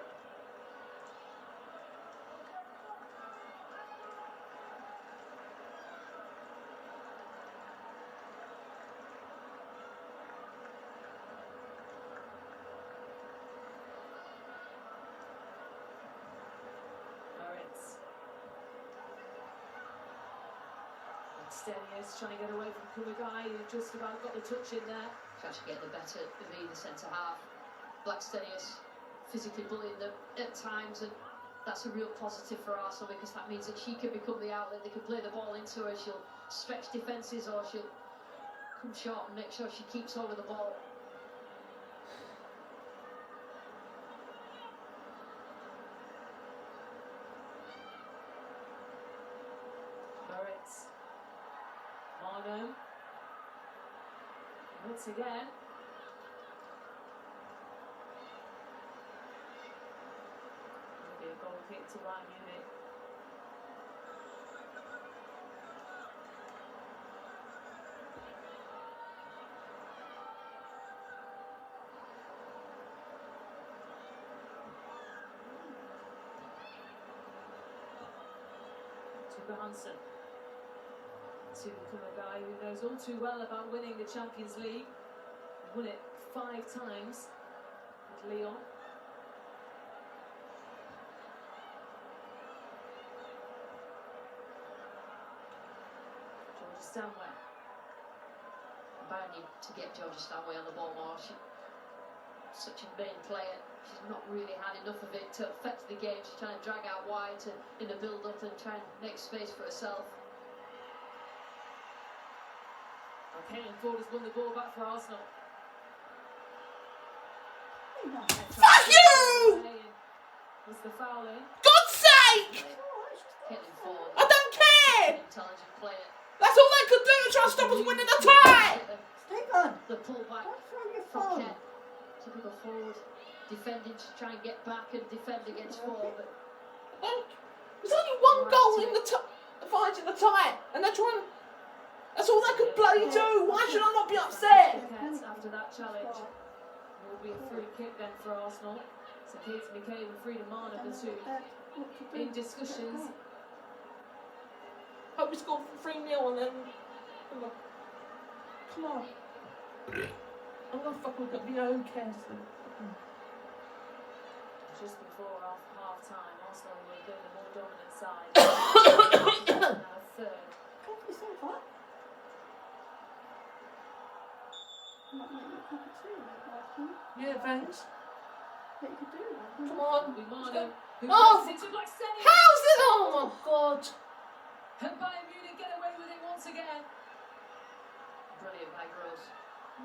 Moritz. Stenius trying to get away from Kumagai, who just about got the touch in there. She's actually getting the better of either centre half. Blackstenius physically bullying them at times, and that's a real positive for Arsenal because that means that she can become the outlet. They can play the ball into her. She'll stretch defences or she'll come short and make sure she keeps hold of the ball. Moritz. Marnham. Once again. Maybe a goal kick to Bayern Munich. Johansson to become a guy who knows all too well about winning the Champions League. Won it 5 times with Lyon. Georgia Stanway. Bayern need to get Georgia Stanway on the ball more. She's such a main player. She's not really had enough of it to affect the game. She's trying to drag out wide in the build-up and try and make space for herself. Okay, and Ford has won the ball back for Arsenal. Fuck you! Was the foul in? God's sake! Caitlin Ford. I don't care! Intelligent player. That's all they could do, try to stop us winning the tie! Stay on. The pullback Don't throw your from phone. Ket. Typical forward. Defending to try and get back and defend against Ford. But There's only one goal in the fight in the tie, and they're trying. That's all they could bloody do. Why should I not be upset? After that challenge, it will be a free kick then for Arsenal. So Katie McCabe and Frida Marner, the two in discussions. Hope we score 3-0 and then. Come on. I'm gonna fucking look at my own cast. Just before half time, Arsenal were the more dominant side. Now third. Cover yourself up. Might make you a cup of tea, like, Yeah, thanks. that you could do that. Come on. Will be Marner, who Oh! plays it to Blackstenius. How's it? Oh my god. And Bayern Munich get away with it once again. brilliant by Gross.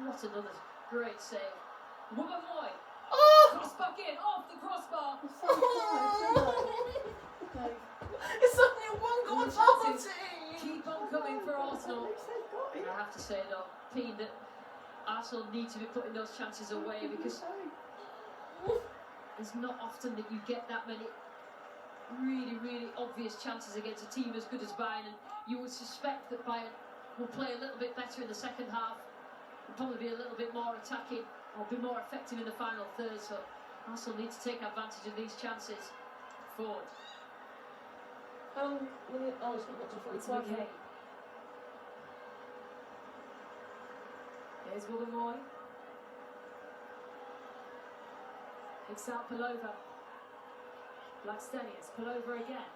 What another great save. Woman Moy. Oh! Cross back in, off the crossbar. It's only one goal penalty. Keep on coming for Arsenal. I have to say though, Pete, that Arsenal need to be putting those chances away because it's not often that you get that many really obvious chances against a team as good as Bayern, and you would suspect that Bayern will play a little bit better in the second half, will probably be a little bit more attacking, or be more effective in the final third, so Arsenal need to take advantage of these chances. Forward. Oh, it's not It's McKay. Here's Woman Picks out Palova. Blackstenius, Palova again.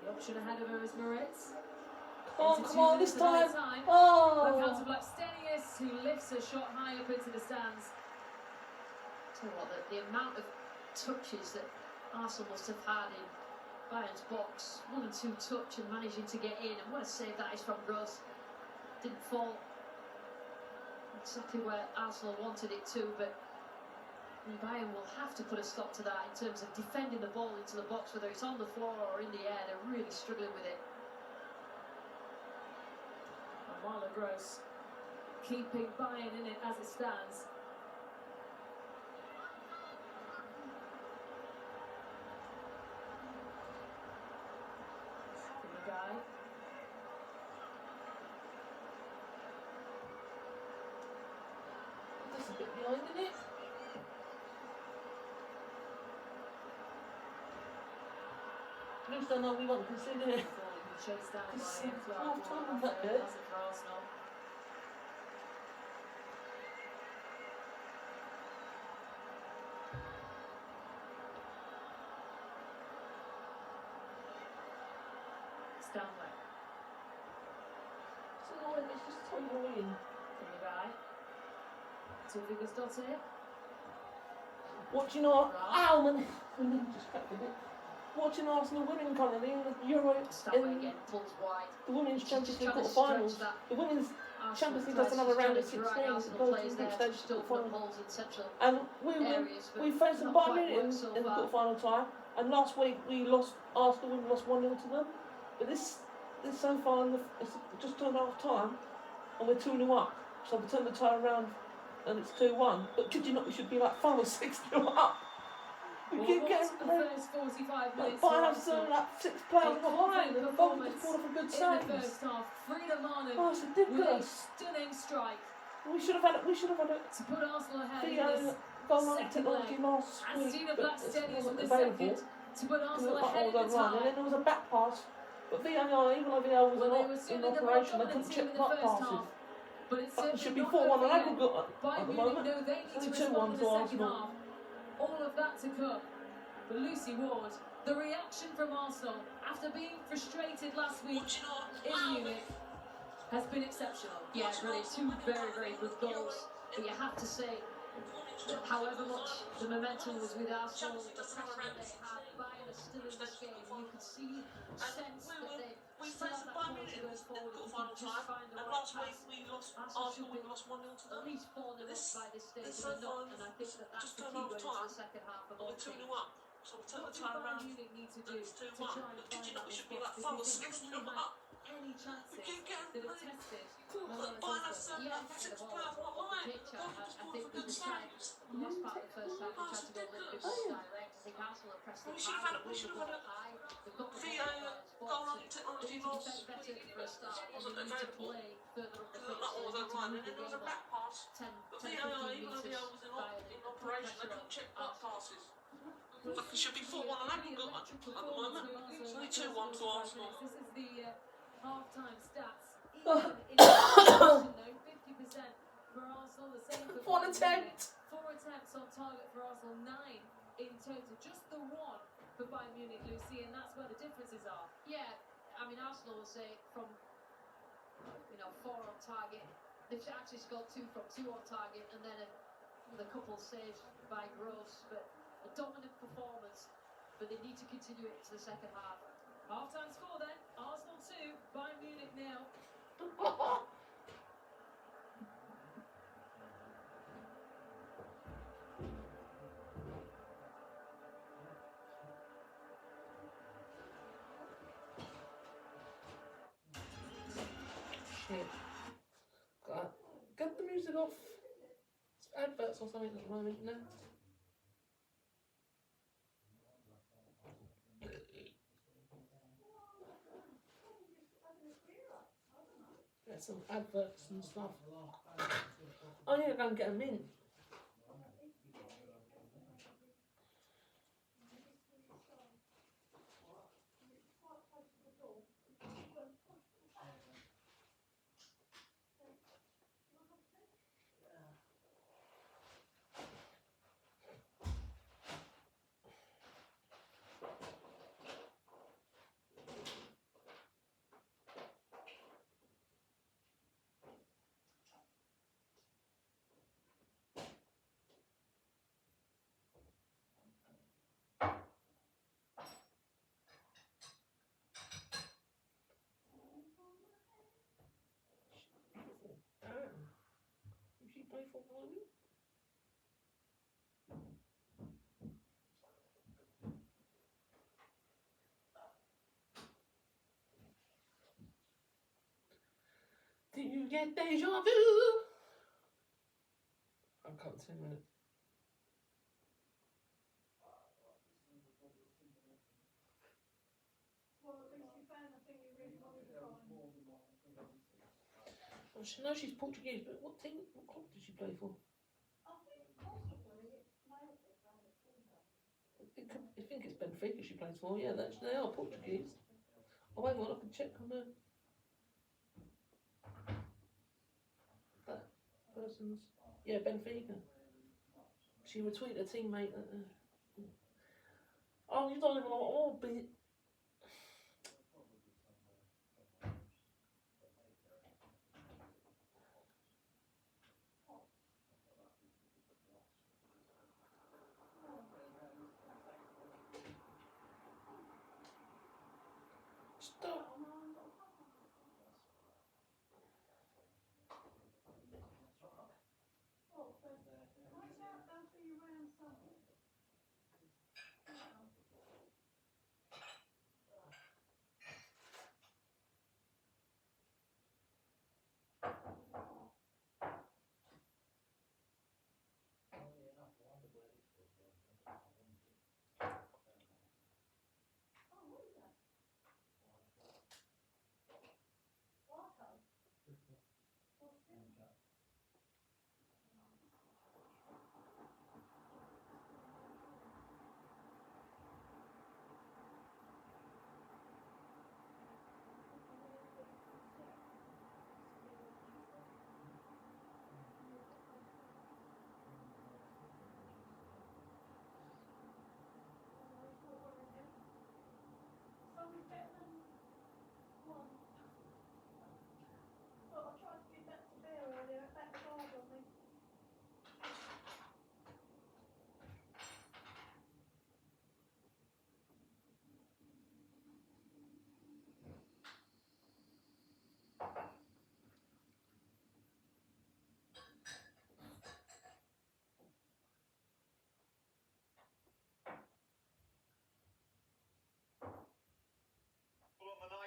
The option ahead of her is Moritz. Oh, Into come 2 on, minutes this of added time. Back Oh! out to Blackstenius, who lifts a shot high up into the stands. Tell you what, the amount of touches that Arsenal must have had in Bayern's box, 1 and 2 touch and managing to get in, and what a save that is from Gross. Didn't fall exactly where Arsenal wanted it to, but Bayern will have to put a stop to that in terms of defending the ball into the box, whether it's on the floor or in the air. They're really struggling with it. And Marla Gross keeping Bayern in it as it stands. The guy. That's a bit behind, isn't it? At least I know we won't consider it. Chased down by It's Clark. half time, Well, that bit. does it for Arsenal. Stanley It's annoying, it's just so annoying. from the guy. 2 fingers dotted. Watching our Alman, just cut a bit. Watching Arsenal winning currently in the Euro, Stanway in again pulls wide. the Women's Champions League Trying to quarterfinals. stretch that. The Women's Arsenal Champions League tries doesn't to have a round of drag 16. It Arsenal goes to players the there group to stage still put quarterfinals. holes in central And areas. but we faced not Bayern quite Munich worked so in the far. quarterfinal tie, and last week we lost. Arsenal we lost 1-0 to them. But this so far it's just turned half time, and we're 2-0 up. So we turn the tie around, and it's 2-1. But could you not? We should be like 5 or 6-0 up. We Well, keep what getting. was the first 45 minutes for Bayern have Arsenal? done like 6 players behind, and the ball just called for good In the saves. first half, Frida Marner Oh, it's with a ridiculous. stunning strike We should have had it. We should have had it. to put Arsenal ahead in The this goal line second technology leg. last And week, Stina but it Blackstenius with wasn't the available. second to put We Arsenal were ahead in the run, and then tie. there was a back pass But VAR, even though VAR was Well, they were in certainly the more operation, they dominant couldn't team check in the puck first passes. half. But it's But it should certainly be not 4-1 over on yet. aggregate at Bayern the Munich moment. know they It's need to only respond 2-1 in to the second Arsenal. half. All of that to come. But Lucy Ward, the reaction from Arsenal after being frustrated last week in Munich has been exceptional. Yeah, brilliant. Two very, very good goals. But you have to say, however much the momentum was with Arsenal, the pressure that they had, Bayern are still in this game. You could see, sense that they still have that quality going forward. If you can just find the right pass. Arsenal should be at least 4-0 up by this stage, and they're not. And I think that that's the key going into the second half of all things. What do Bayern Munich need to do to try and find that response? Because they haven't had any chances that have tested Malagasy. Yeah, getting the ball off the pitch. I think they were trying, most part of the first half, they tried to go a little bit more direct. I think Arsenal have pressed it high, they've won the ball high, they've got the ball in Bayern's box. They need to defend better for a start, and they need to play further up the pitch. So they need to move the game at 10-15 metres Bayern and put pressure on Arsenal. It should be 4-1 on aggregate at the moment. It's only 2-1 to Arsenal. This is the half-time stats. Even in possession, though, 50% for Arsenal, the same for One Bayern Munich. attempt. 4 attempts on target for Arsenal, 9 in total. Just the one for Bayern Munich, Lucy, and that's where the differences are. Yeah, I mean, Arsenal will say from 4 on target, they've actually scored 2 from 2 on target, and then a couple saved by Gross, but a dominant performance, but they need to continue it into the second half. Half-time score then, Arsenal 2, Bayern Munich 0. Shit. Get the music off. It's adverts or something at the moment, no? There's some adverts and stuff. I need to go and get them in. Who's she play for, Molly? Do you get deja vu? I've got 10 minutes. Well, she knows she's Portuguese, but what club does she play for? I think it's Benfica she plays for. Yeah, they are Portuguese. Oh, wait, well, I can check on that person's. Yeah, Benfica. She retweeted a teammate. Oh, you don't even know what all be. Stop.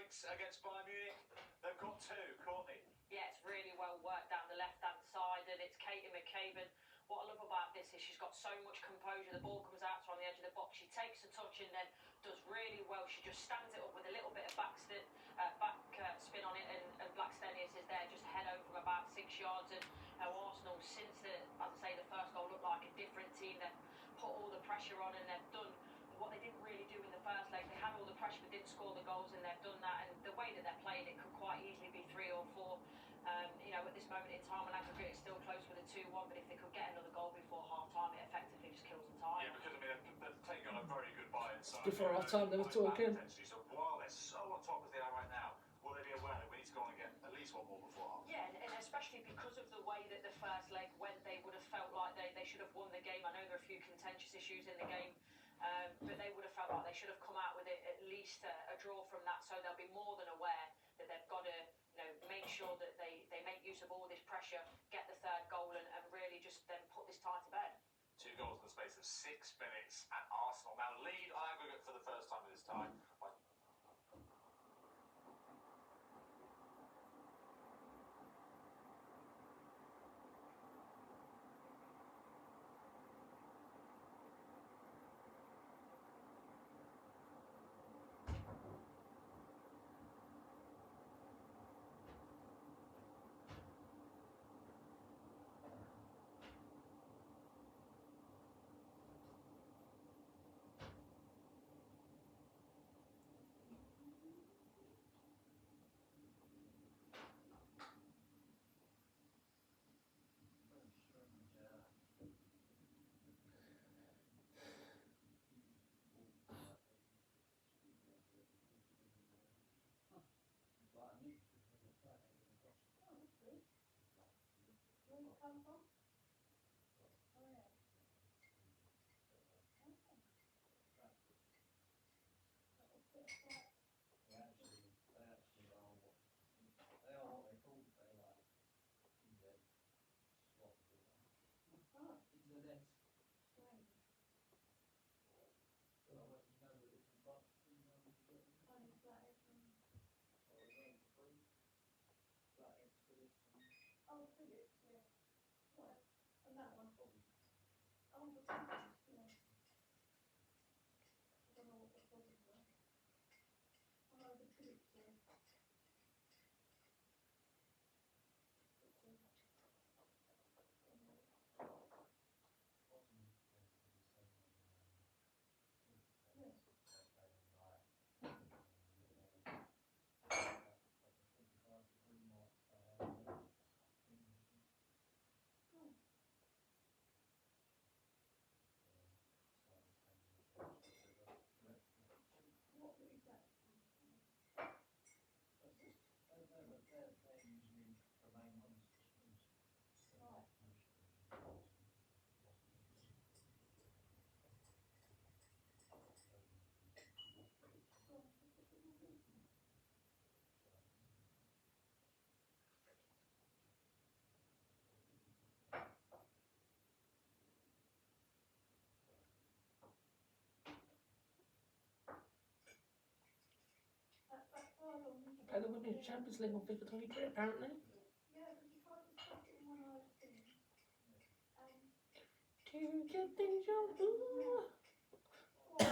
breaks against Bayern Munich. They've got two, Courtney. Yeah, it's really well worked down the left-hand side, and it's Katie McCabe. What I love about this is she's got so much composure. The ball comes out to her on the edge of the box. She takes a touch and then does really well. She just stands it up with a little bit of back spin on it, and Blackstenius is there just head over from about 6 yards. And Arsenal, since as I say, the first goal looked like a different team. They've put all the pressure on, and they've done what they didn't really do in the first leg. They had all the pressure but didn't score the goals, and they've done that. And the way that they're playing, it could quite easily be 3 or 4. At this moment in time, on aggregate, it's still close with a 2-1, but if they could get another goal before half-time, it effectively just kills the time. Yeah, because they're taking on a very good Bayern side. Before half-time, they were talking. So while they're so on top as they are right now, will they be aware that we need to go on and get at least one more before half? Yeah, and especially because of the way that the first leg went, they would have felt like they should have won the game. I know there are a few contentious issues in the game, but they would have felt like they should have come out with at least a draw from that, so they'll be more than aware that they've got to make sure that they make use of all this pressure, get the third goal, and really just then put this tie to bed. 2 goals in the space of 6 minutes, and Arsenal now lead on aggregate for the first time at this time. Play the Women's Champions League on FIFA 23 apparently. Do you get deja vu? I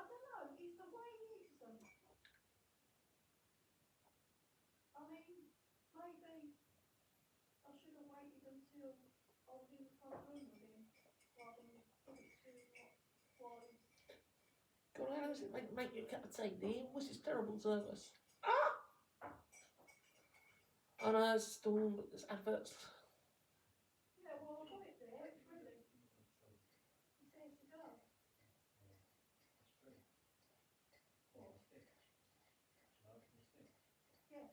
don't know, it's the way he hits them. I mean, maybe I should have waited until I was in the front room with him rather than put it to while he's... God, how does it make you a cup of tea, Dean? What's this terrible service? Ah! Oh no, it's still there's adverts. Yeah, well, I got it there, it's ready. He says to go. Yeah,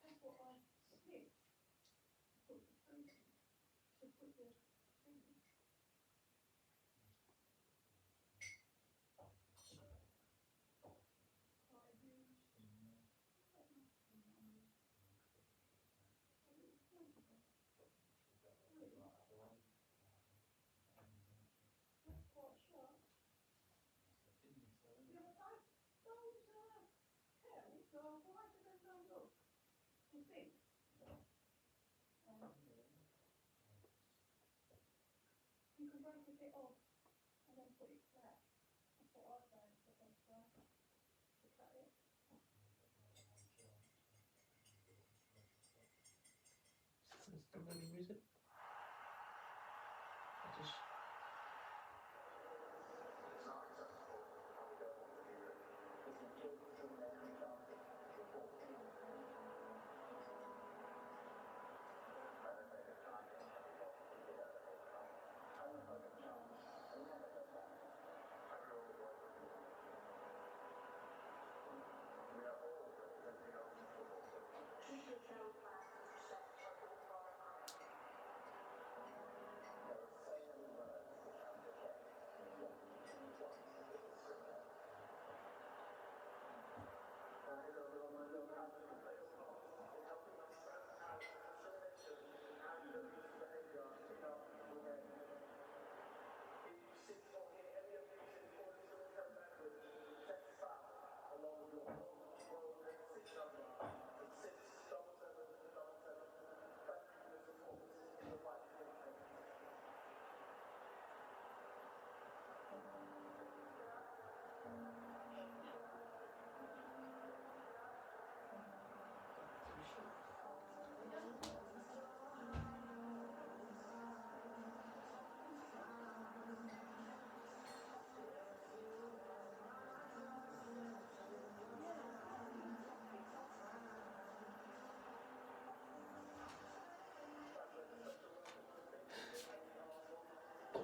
that's what I slipped. Put the food in. To put the thing in. That's quite sharp. The other So why did they not look? You think? You can break a bit off and then put it flat. That's what I found the best way to cut it. It's the really music. I just.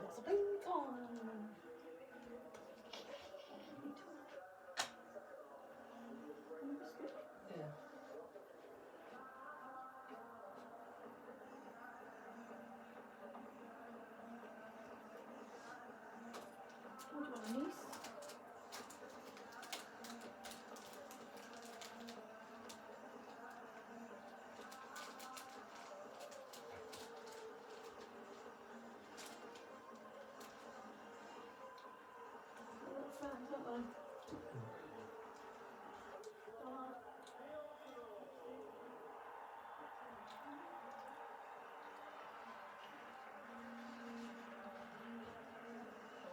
It's a ping pong. Yeah. What do you want, a niece? Fans, aren't they?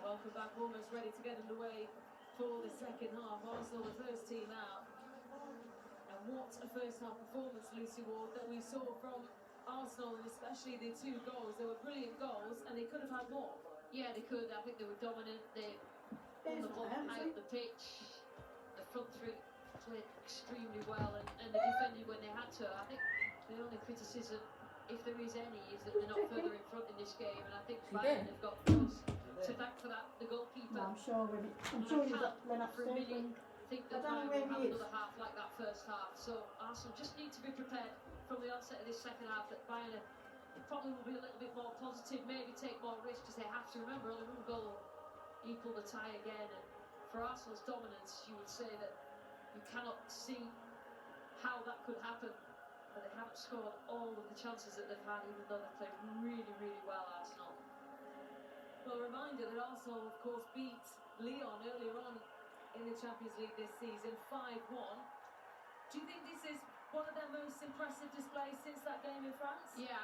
Welcome back, almost ready to get underway for the second half. Arsenal, the first team out. And what a first half performance, Lucy Ward, that we saw from Arsenal, and especially the two goals. They were brilliant goals, and they could have had more. Yeah, they could. I think they were dominant. They won the ball high up the pitch. The front three played extremely well, and they defended when they had to. I think the only criticism, if there is any, is that they're not further in front in this game, and I think Bayern have got close to thank for that. The goalkeeper. No, I'm sure you've got Len upstairs. Think that Bayern will have another half like that first half. So Arsenal just need to be prepared from the onset of this second half that Bayern probably will be a little bit more positive, maybe take more risk, because they have to remember only one goal equal the tie again. And for Arsenal's dominance, you would say that you cannot see how that could happen. But they haven't scored all of the chances that they've had, even though they've played really, really well, Arsenal. Well, a reminder that Arsenal, of course, beat Lyon earlier on in the Champions League this season, 5-1. Do you think this is one of their most impressive displays since that game in France? Yeah,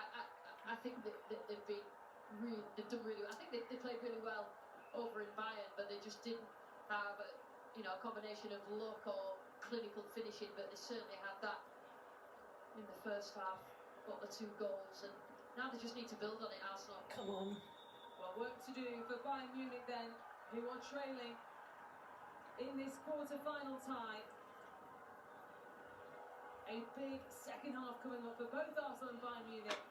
I think that they've done really well. I think they played really well over in Bayern, but they just didn't have a combination of luck or clinical finishing, but they certainly had that in the first half, got the 2 goals, and now they just need to build on it, Arsenal. Come on. Well, work to do for Bayern Munich then, who are trailing in this quarter-final tie. A big second half coming up for both Arsenal and Bayern Munich.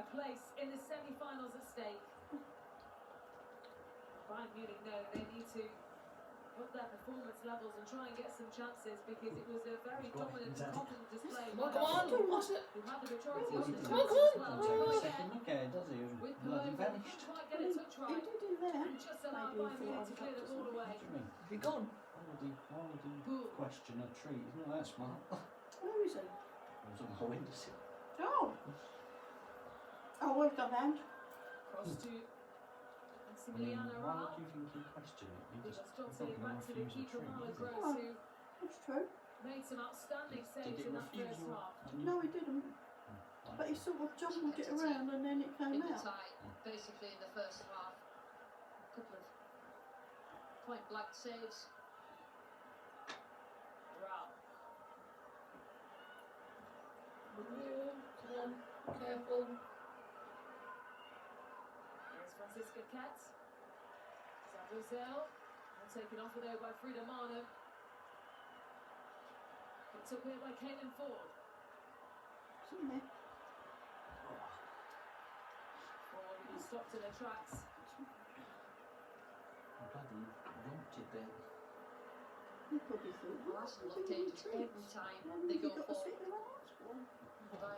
A place in the semi-finals at stake. Bayern Munich know they need to up their performance levels and try and get some chances, because it was a very dominant and confident display. Come on, what's it? Who had the majority of the Come on, chances come on. as well. Don't Try take a second again look at it, does he? with Bloody Cologne, vanished. couldn't quite get a touch He right. did do that. And just allowed Maybe Bayern Munich to clear the ball away. What do you mean? Have you gone? Why would he question a treat? He's not that smart. Where is he? I was on my windowsill. Oh! Oh, well done, hand. Cross to Maximiliano Why Arnold. would you think he'd question it? He Just just jolted it back to the keeper, Malo Gross, who That's true. Made some outstanding saves in that first half. No, he didn't. But he sort of jumbled it around and then it came in the out. tie, basically in the first half. A couple of point blank saves. Wow. Come on, careful. Here's Francisca Kett. Brazil, and taken off there by Frida Marno. Picked up here by Caitlin Ford. It's in there. Ford being stopped in their tracks. Bloody lumped it there. You probably thought, Well, Arsenal look dangerous every time they go forward.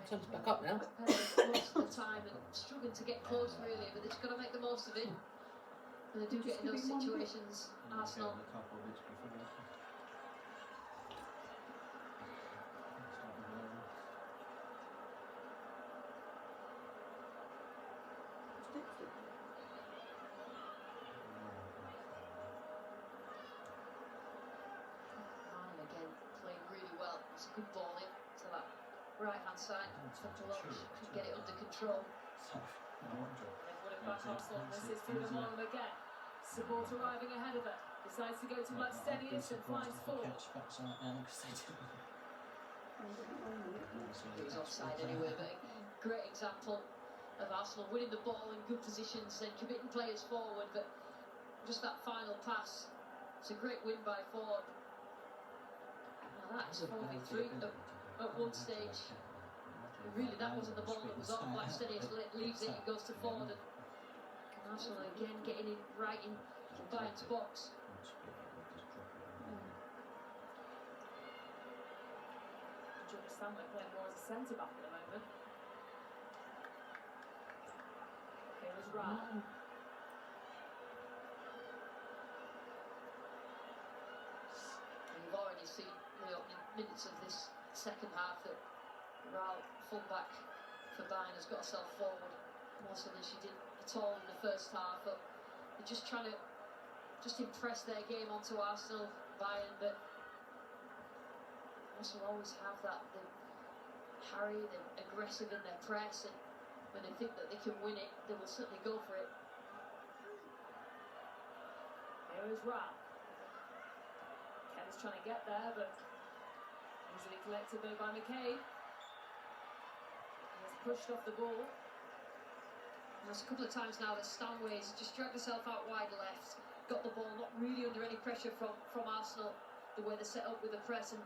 Turns back up now. Most of the time and struggling to get close really, but they've got to make the most of it. And they do get in those situations, Arsenal. A couple of bits before. Marno again playing really well. It's a good ball in to that right hand side. To get it under control. They've won it back Arsenal. This is Frida Marno again. Support arriving ahead of her. Decides to go to Blackstenius and finds Ford. It was offside anyway, but a great example of Arsenal winning the ball in good positions and committing players forward, but just that final pass, it's a great win by Ford. Now that's 4v3 at one stage. Really, that wasn't the ball that was on. Blackstenius leaves it and goes to Ford, and Arsenal again getting in right in Bayern's box. Jordan Stanley playing more as a centre back at the moment. Here is Rao. You've already seen in the opening minutes of this second half that Rao, full-back for Bayern, has got herself forward more so than she did at all in the first half. But they're just trying to impress their game onto Arsenal, Bayern, but Arsenal always have that, the harry, they're aggressive in their press, and when they think that they can win it, they will certainly go for it. Here is Rao. Ken is trying to get there, but easily collected though by McCabe. He has pushed off the ball. There's a couple of times now that Stanway's just dragged herself out wide left, got the ball not really under any pressure from Arsenal, the way they set up with the press, and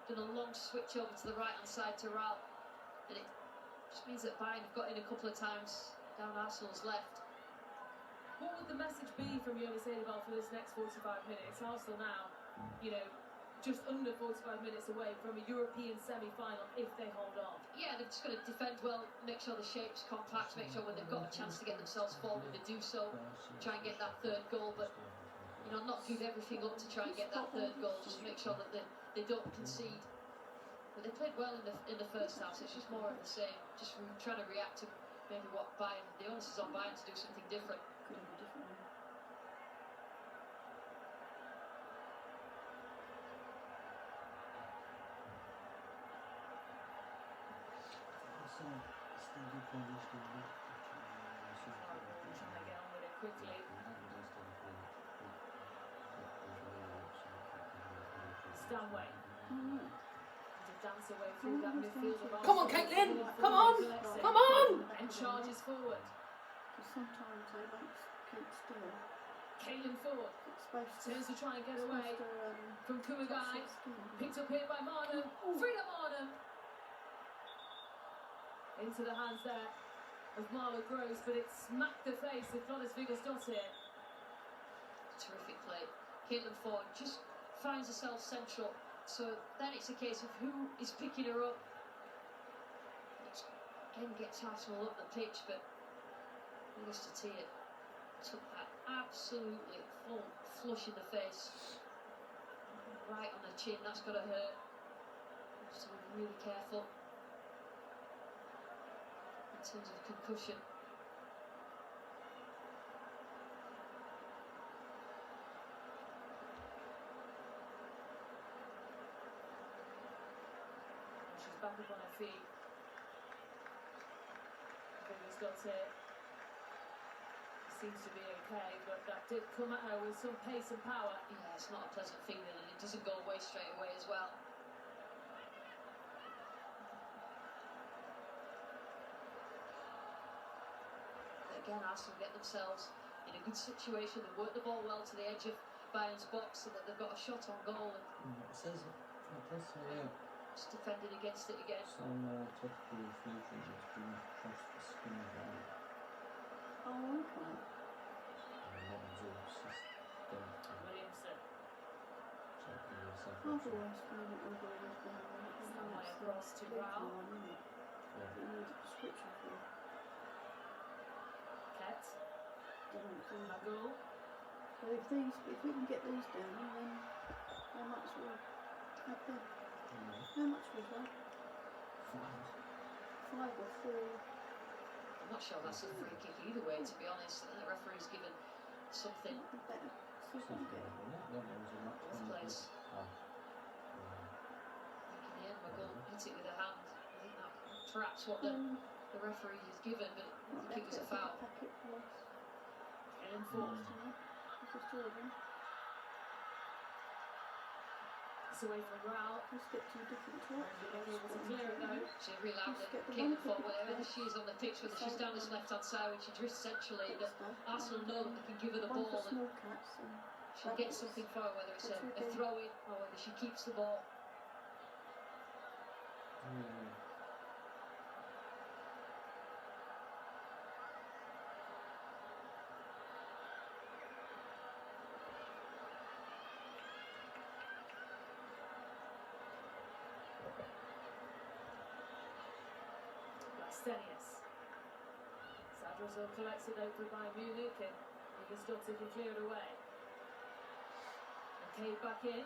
done a long switch over to the right hand side to Rao, and it just means that Bayern have got in a couple of times down Arsenal's left. What would the message be from Jonas Eidevall for this next 45 minutes? Arsenal now, just under 45 minutes away from a European semi-final if they hold on. Yeah, they've just got to defend well, make sure the shape's compact, make sure when they've got a chance to get themselves forward, they do so, try and get that third goal, but not give everything up to try and get that third goal, just make sure that they don't concede. But they played well in the first half, so it's just more of the same, just trying to react to maybe what Bayern, the onus is on Bayern to do something different. Trying to get on with it quickly. Stanway. To dance away through that midfield of Come on, Arsenal. Caitlin! Come on! Come on! And charges forward. Sometimes they won't keep still. Caitlin Ford It's supposed to, turns to try and get away from touch Kumagai. their skin. Picked up here by Marno. Frida Marno. Into the hands there of Marlo Gross, but it smacked the face of Floris Vigosdottir. Terrific play. Caitlin Ford just finds herself central, so then it's a case of who is picking her up. Which again gets Arsenal up the pitch, but Vigosdottir took that absolutely full flush in the face, right on the chin. That's got to hurt. Just to be really careful in terms of concussion. feet. I think he's got it. Seems to be okay, but that did come at her with some pace and power. Yeah, it's not a pleasant feeling, and it doesn't go away straight away as well. But again, Arsenal get themselves in a good situation. They work the ball well to the edge of Bayern's box so that they've got a shot on goal. And It says it. It does say, yeah. just defending against it again. Some topical filters that's been across the skin of the eye. Oh, okay. And that absorbs system. Williamson. So it can be a I've separate. always found it was always been It's that way across to Rao. Yeah. You need a prescription for it. Ket. Don't think. Magul. So if we can get these down, then how much will have them? Yeah. How much was that? 5 or 4. I'm not sure that's a free kick either way, to be honest. The referee's given something. Be better. See if we can get it. Both players. Ah. In the end, Magul hit it with a hand. I think that perhaps what the referee has given, but I think it was a foul. Packet for us. And fourth. Just 2 of them. It's away from Rao. Let's get 2 different tops. Able to clear it though. She's really loud Just at get the kicking one for packet wherever first. she is on the pitch, whether she's down this left hand side when she drifts centrally, that Arsenal know that they can give her the One ball for and small cats and she'll get something for her, whether it's a throw in or whether she keeps the ball. Stenius. Sadrazil collects it over by Munich and Igor can clear it away. And Cade back in.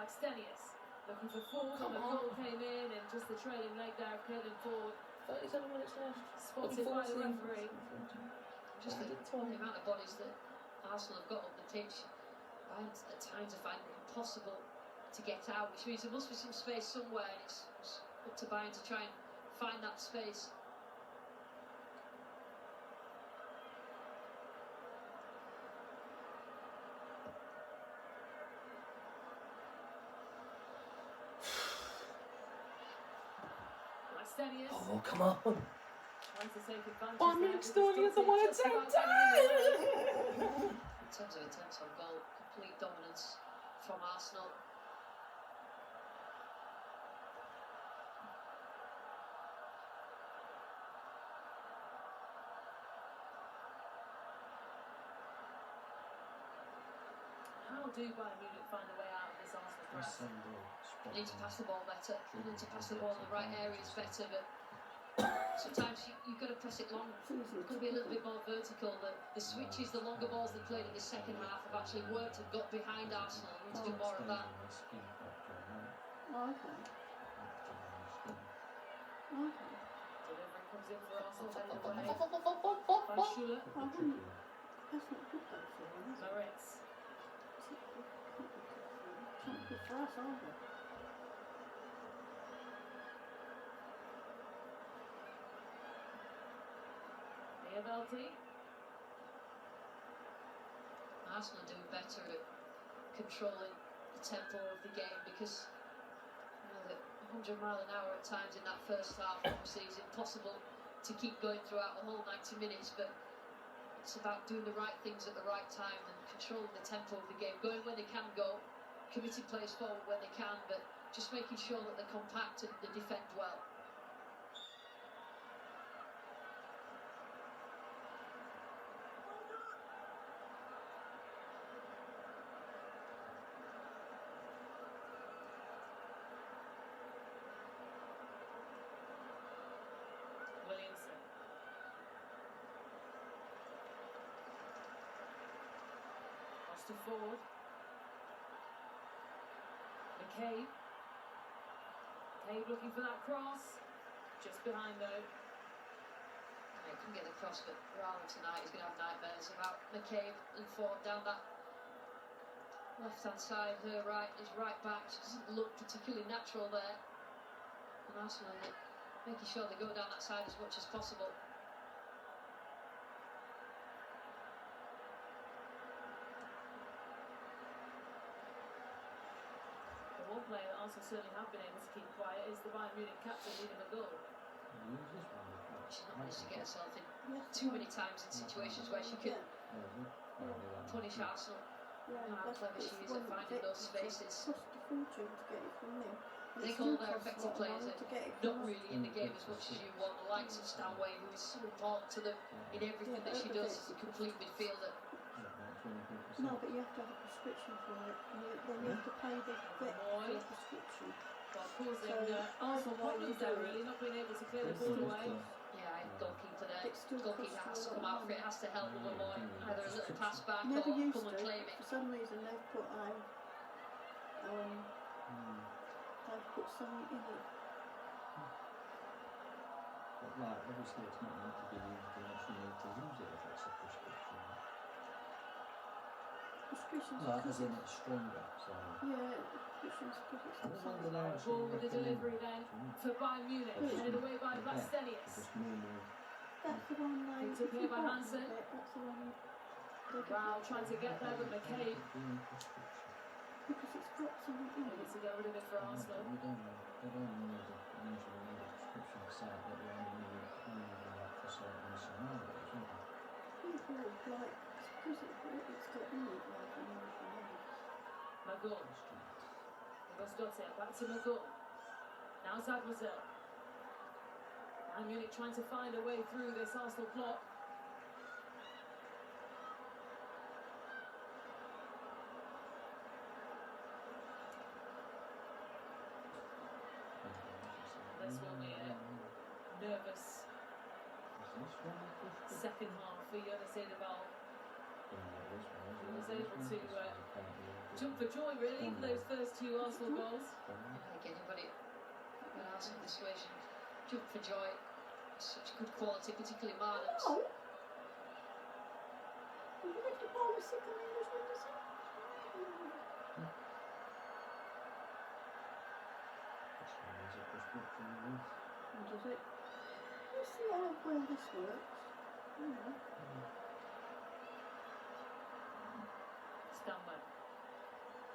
Stenius. Looking for Ford and the goal came in and just the trailing leg there of Caden Ford. 37 minutes left. Spotted by the referee. Just the amount of bodies that Arsenal have got on the pitch, Bayern at times are finding it impossible to get out, which means there must be some space somewhere, and it's up to Bayern to try and find that space. Stenius. Oh, come on. Trying to take advantage. I'm next door, you're the one at the same time. In terms of attempts on goal, complete dominance from Arsenal. How do Bayern Munich find a way out of this Arsenal press? They need to pass the ball better. They need to pass the ball in the right areas better. But sometimes you've got to press it long. It's got to be a little bit more vertical. The switches, the longer balls they played in the second half have actually worked and got behind Arsenal. We need to do more of that. Oh, okay. Okay. Delivery comes in for Arsenal, headed away by Schuler. I wouldn't. That's not good though for him, is it? Moritz. It's not good for us either. Niavelti. Arsenal are doing better at controlling the tempo of the game because that 100 mile an hour at times in that first half obviously is impossible to keep going throughout the whole 90 minutes, but it's about doing the right things at the right time and controlling the tempo of the game, going when they can go, committing players forward when they can, but just making sure that they're compact and they defend well. Williamson. Cross to Ford. McCabe. McCabe looking for that cross. Just behind though. They couldn't get the cross, but Rao tonight is going to have nightmares about McCabe and Ford down that left-hand side. Her right is right back. She doesn't look particularly natural there. And Arsenal making sure they go down that side as much as possible. The one player that Arsenal certainly have been able to keep quiet is the Bayern Munich captain, leading the goal. She's not managed to get herself in too many times in situations where she could punish Arsenal. How clever she is at finding those spaces. Cost a fortune to get it from them. I think all their effective players are not really in the game as much as you want. The likes of Stanway, who is so important to them in everything that she does as a complete midfielder. No, but you have to have a prescription for it. Then you have to pay the vet for a prescription. Well, causing Arsenal problems there, really, not being able to clear the ball away. Yeah, goalkeeper there. It still Goalkeeper costs has to a come lot out of for it, money. has to help the boy. Either a little pass back or Never used come and to. claim it. For some reason they've put something in it. But like, obviously it's not meant to be used unless you need to use it if it's a prescription. Prescriptions Like, because as in it's stronger, so... yeah, prescriptions because it's I got wonder something. now Ball with the delivery then for Bayern Munich, headed away by Yeah. Bastenius. Just normal... That's the one they. Picked up here by Hansen. That's the one. Rao trying to get there, but McCabe Because it's got something in able it. to get rid of it for Arsenal. You don't need a prescription to say that you only need that for certain scenarios, don't you? People like because it's got in it like anything else. Magul. Rosdotte back to Magul. Now Zagrozil. And Munich trying to find a way through this Arsenal plot. This will be a nervous second half for Jonas Edeval. He was able to jump for joy really for those first two Arsenal goals. I think anybody with Arsenal persuasion jump for joy. Such good quality, particularly Marnus. Oh! You left the ball with sick on English windows. Does it? Let's see how well this works. Stanway.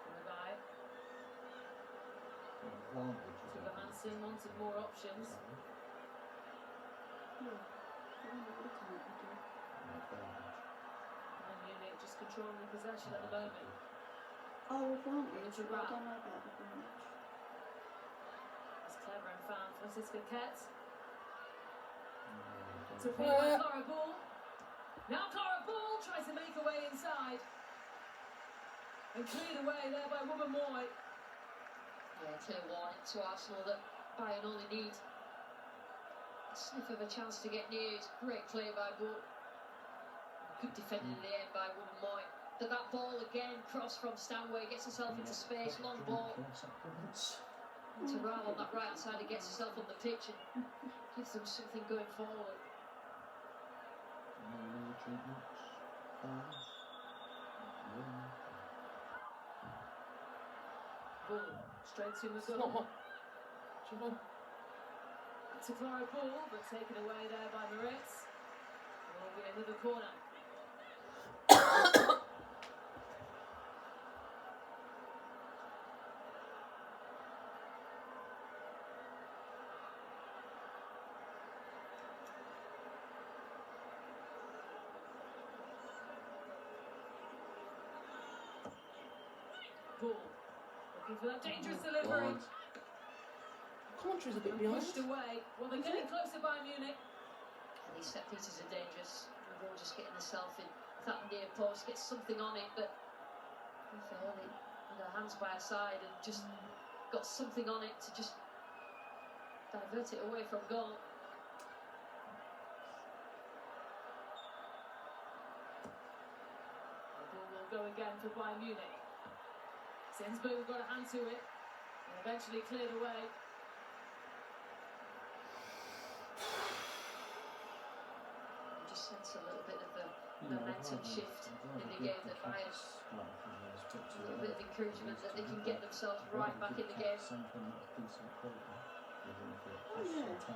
From the guy. To the Hansen, wanted more options. Yeah. I don't know what it's meant to do. And Munich just controlling the possession at the moment. Oh, advantage. It's a I wrap. don't know about advantage. It's clever and found Francisca Kett. To play by Clara Ball. Now Clara Ball tries to make her way inside. And cleared away there by Woman Moy. Yeah, clear warning to Arsenal that Bayern only need a sniff of a chance to get near. It's great play by Ball. Good defending in the end by Woman Moy. But that ball again, cross from Stanway, gets herself into space, long ball. To Rao on that right hand side, he gets himself on the pitch and gives them something going forward. Ball straight to It's Magul. not much. Siobhan. To Clara Ball, but taken away there by Moritz. Will be another corner. Ball looking for that dangerous delivery. Commentary's a bit behind. Pushed away. Well, they're getting closer by Munich. And these set pieces are dangerous. Ball just getting herself in that near post, gets something on it, but only with her hands by her side and just got something on it to just divert it away from goal. The ball will go again for Bayern Munich. Sensberg got a hand to it and eventually cleared away. You just sense a little bit of the momentum shift in the game that Bayern, a little bit of encouragement that they can get themselves right back in the game. Oh, Plus 10 extra.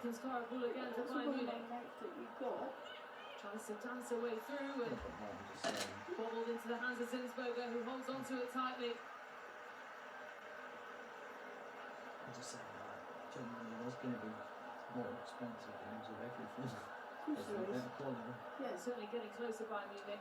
Comes Bull again for That's Bayern the Munich. one that you got. Tries to dance her way through and Yeah, but like I'm just saying, bobbled into the hands of Zinsberger, who holds onto it tightly. I'm just saying like, generally there's going to be more expensive games of everything. There's a better quality. Yeah, Certainly getting closer by Munich.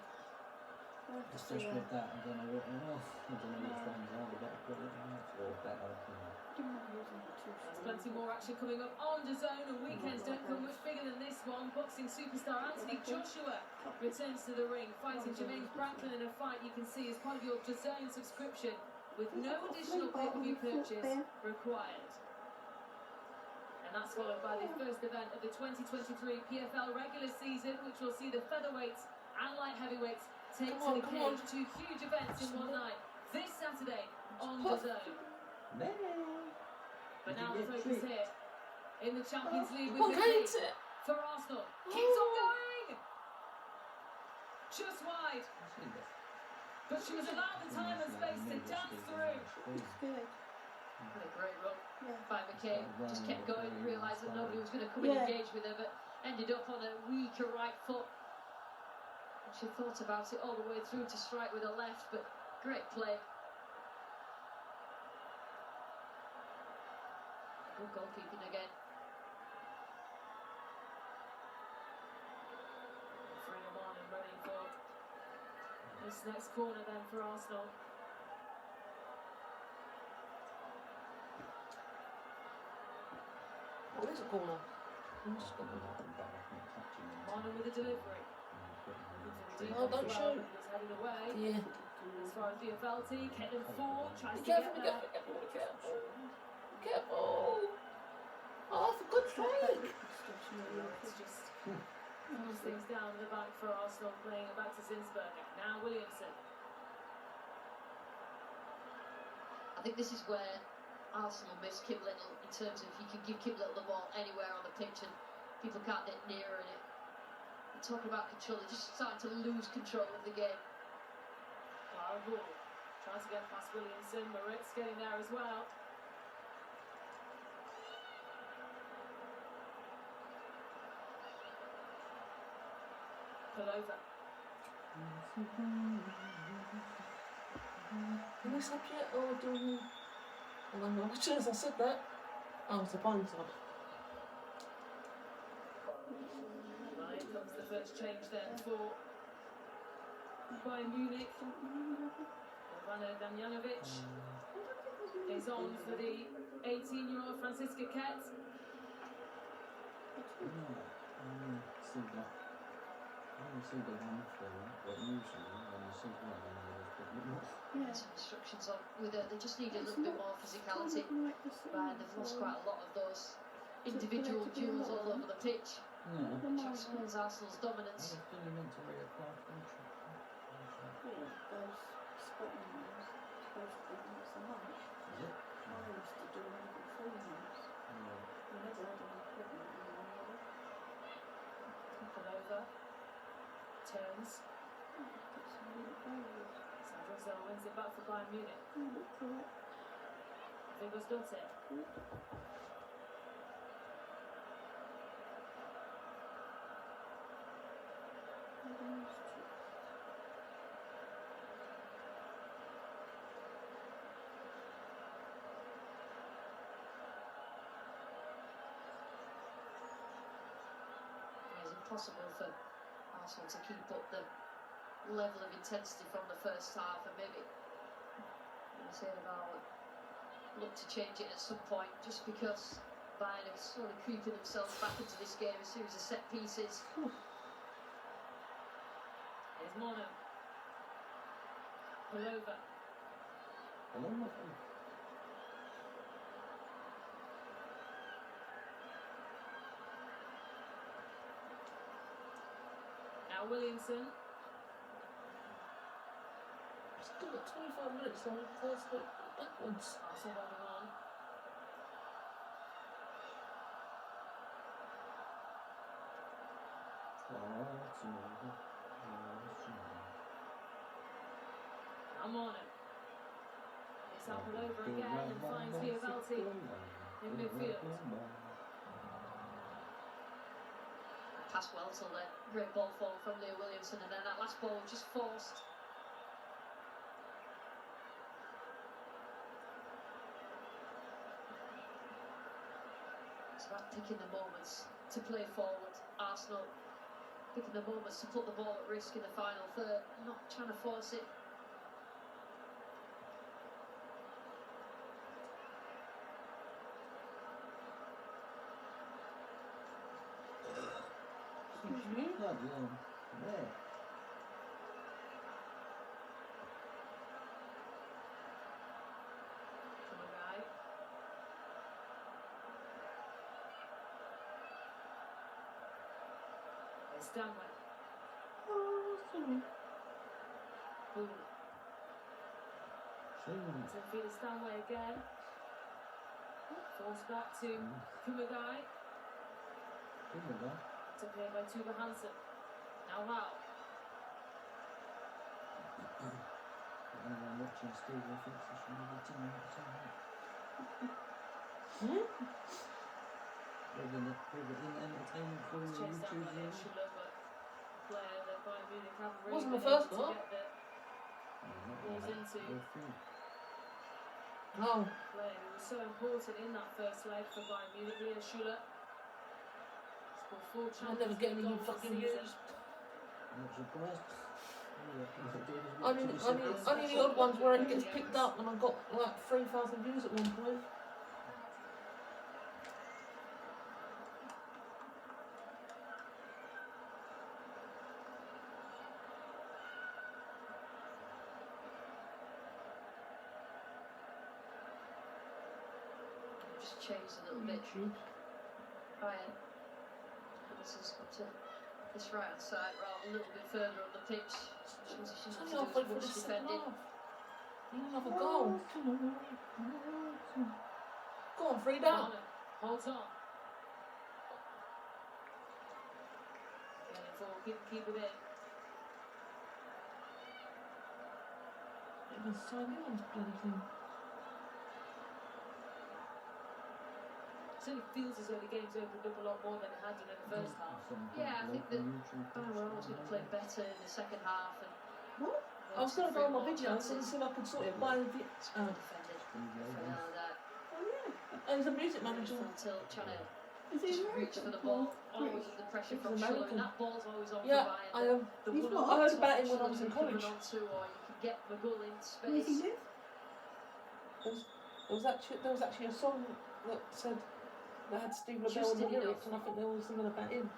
we'll have to It's see just that. with that, I don't know what, I don't know which ones are the better quality ones or better, you know. Didn't want using it too There's strong. plenty more action coming up on the zone, and weekends don't come much bigger than this one. Boxing superstar Anthony Joshua returns to the ring, fighting Jermaine Franklin in a fight you can see as part of your DAZN subscription with no additional pay-per-view purchase required. And that's followed by the first event of the 2023 PFL regular season, which will see the featherweights and light heavyweights take to the cage. Two huge events in one night this Saturday on DAZN. But now the focus here in the Champions League with the lead for Arsenal. Keeps on going! Just wide. But she was allowed the time and space to dance through. It's good. What a great run Yeah. by McKay. Just kept going, realised that nobody was going to come and engage with her, but ended up on a weaker right foot. And she thought about it all the way through to strike with her left, but great play. Good goalkeeping again. Freedom on and ready for this next corner then for Arsenal. Oh, it's a corner. Marner with a delivery. Oh, don't shoot. Was headed away. Yeah. As far as the FLT, Caitlin Ford tries Be to careful, get be there. careful, be careful, be careful. Oh, for good sake. It's just calms things down at the back for Arsenal, playing it back to Zinsberger. Now Williamson. I think this is where Arsenal miss Kim Little in terms of you can give Kim Little the ball anywhere on the pitch and people can't get near her in it. We're talking about control, they're just starting to lose control of the game. Bull tries to get past Williamson. Moritz getting there as well. Palova. Can we stop yet? Or do we? Oh, hang on. As soon as I said that, oh, it's a blind side. Right, comes the first change then for Bayern Munich. Ivana Damjanovic is on for the 18-year-old Franziska Kett. See the one thing, but usually when you see one, there's a bit more. Yeah. Some instructions on with her, they just need a little bit more physicality. Bayern, they've lost quite a lot of those individual duels all over the pitch. Yeah. Which explains Arsenal's dominance. It's really meant to reapply contract. Yeah, those spotting ones, supposed to be once a month. Is it? I used to do them every 3 months. Yeah. We never had any problem with them. Palova turns. Get some really goals. Sandra Zell wins it back for Bayern Munich. Correct. Vigos Dotte. It's impossible for Arsenal to keep up the level of intensity from the first half, and maybe look to change it at some point, just because Bayern are sort of creeping themselves back into this game, a series of set pieces. Here's Mono. Palova. Hello, my friend. Now Williamson. Still got 25 minutes on first look backwards. Arsenal holding on. Now Mono. Sample over again and finds Viovaldi in midfield. Pass well till the great ball fall from Leo Williamson, and then that last ball just forced. It's about picking the moments to play forward. Arsenal picking the moments to put the ball at risk in the final third, not trying to force it. Bloody hell. Yeah. Kumagai. There's Stanway. Boom. So Felix Stanway again. Falls back to Kumagai. To play by Tuba Hansen. Now how? Anyone watching Steve thinks he should be eating all the time. Whether in entertainment for It's the chased down YouTube by video. Schüller, but player that Bayern Munich haven't really Wasn't the been first able one. to get the balls into. No. Player who was so important in that first leg for Bayern Munich, Leo Schüller. Scored 4 I Champions never get League any goals this fucking season. views. I'm not surprised. Only the odd ones where it gets picked up, and I got like 3,000 views at one point. Just changed a little bit. Bayern. This has got to this right hand side, rather a little bit further up the pitch. It's only halfway through the second half. You need another goal. Go on, 3 down. Holds on. Going forward, keep it in. It was so new, bloody thing. Certainly feels as though the game's opened up a lot more than it had done in the first half. Yeah, I think that Bayern were always going to play better in the second half. And What? I was going to go on my video and see if I could sort it by defended. Oh yeah. And he's a music manager. Until trying to Is he just reach for the ball. Always British? the pressure He's from Schüller, American. and that ball's always on Yeah, for Bayern. I am. The He's one what? I heard about him when I Schüller was in can run college. onto, or you can get McGull in Where does he space. live? There was actually a song that said that had Steve LaBelle Just in the did lyrics, enough. and I think they were singing about him.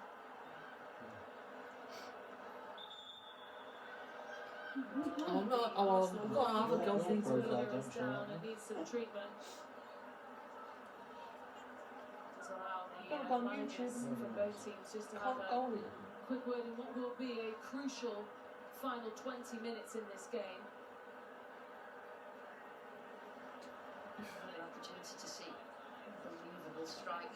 Oh no! Oh, I've got another girl thing to do. Goes down and needs some treatment. To allow Gotta the go on managers YouTube. from both teams just to have Can't a go on it. quick word in what will be a crucial final 20 minutes in this game. Really opportunity to see unbelievable strike.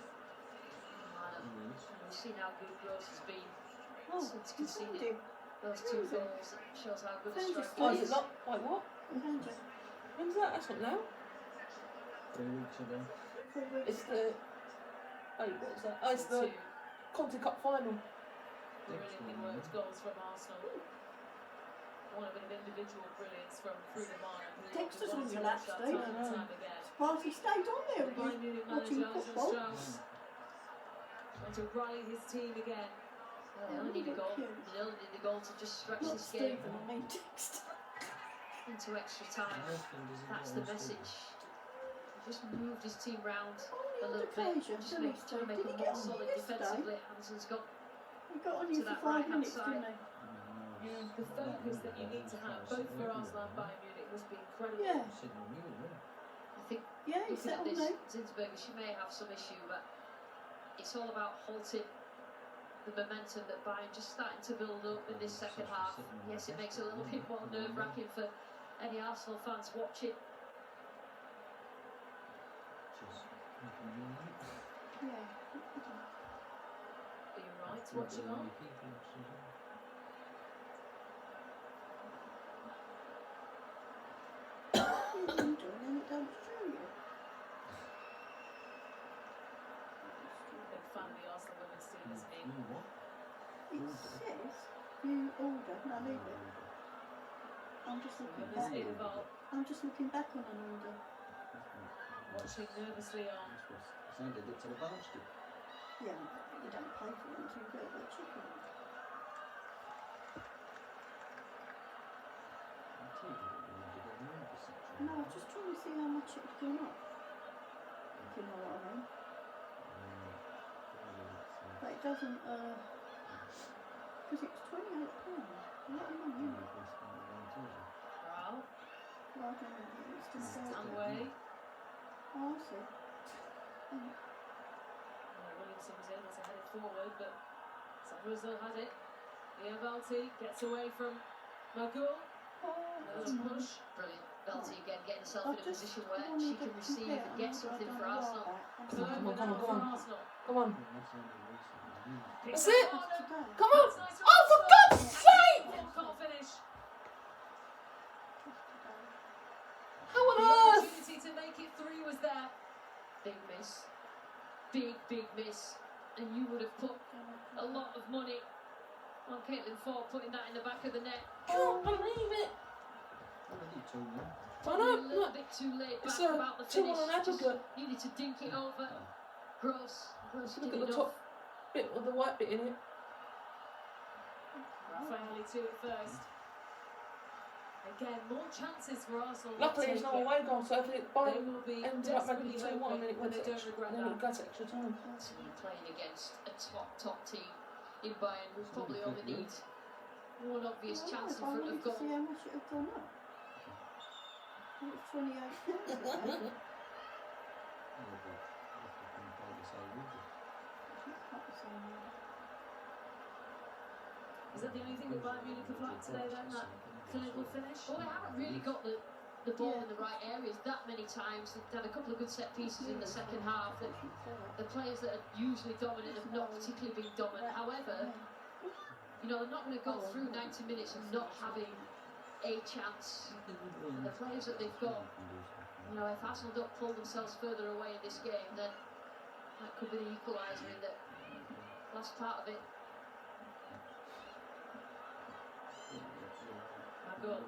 We've seen how good Gross has been Oh, since he found conceding him. those 2 goals. It shows how good a Found his striker Oh, he is it is. not? Wait, what? He found you. When's that? That's not now. 3 weeks ago. It's the. Wait, what was that? Oh, it's the Conti Cup final. Brilliantly worked goals from Arsenal. One of an individual brilliance from Friedemann. Dexter's on your lap, Steve. Time and time again. Party stayed on there The Bayern Munich watching manager, Alison football. Strauss, trying to rally his team again. They only need a goal. They only need a goal to just stretch Not this game Stephen, I mean Dexter. into extra time. How often does he That's get the on Steve? message. He just moved his team round Only a on little bit, occasion, just didn't he, trying to Steve? make Did he them get more on solid yesterday? defensively. Anderson's got He got on to you that for 5 right-hand minutes, side. didn't he? The focus that you need to have, both for Arsenal and Bayern Munich, must be incredible. Yeah, Sitting on you, yeah. I think yeah, he looking sat at on this, there. Zinsberger, she may have some issue, but it's all about halting the momentum that Bayern just starting to build up in this second half. Yes, it makes it a little bit more nerve-wracking for any Arsenal fans watching. Just making me eat. Yeah. Are you right watching on? He's enjoying it. It says view order. Now leave it. I'm just looking back. I'm just looking back on an order. Watching nervously on. Sounded it to the basket. Yeah, but you don't pay for it until you get that chicken. No, I'm just trying to see how much it's gone up. If you know what I mean. But it doesn't, because it's £28. A lot of money, isn't it? Brow. Well, I don't know, it's just Stanway. Oh, I see. Williamson was able to head it forward, but Brazil had it. Belty gets away from Magul. Another push. Brilliant. Belty again getting herself in a position where she can receive and get something for Arsenal. Come on. That's it. Come on. Oh, for God's sake! Can't finish. How on earth? Opportunity to make it 3 was there. Big miss. Big miss. And you would have put a lot of money on Caitlin Ford putting that in the back of the net. Can't believe it. A little bit too late back about the finish. Just Needed to dink it over. Gross. look at the top bit with the white bit in it. Raffaele to it first. Again, more chances for Arsenal. Luckily, it's not a away goal, so if it They will be ended up making desperately 2-1, then it hoping went they to don't extra, regret then that. it got extra time. So you're playing against a top team in Bayern who probably only need one obvious chance in front of goal. See how much it had gone up. It's £28. Is that the only thing that Bayern Munich have lacked today then, that clinical finish? Well, they haven't really got the ball in the right areas that many times. They've had a couple of good set pieces in the second half. The players that are usually dominant have not particularly been dominant. However, you know, they're not going to go through 90 minutes of not having a chance. And the players that they've got, you know, if Arsenal don't pull themselves further away in this game, then that could be the equaliser in the last part of it. Goal.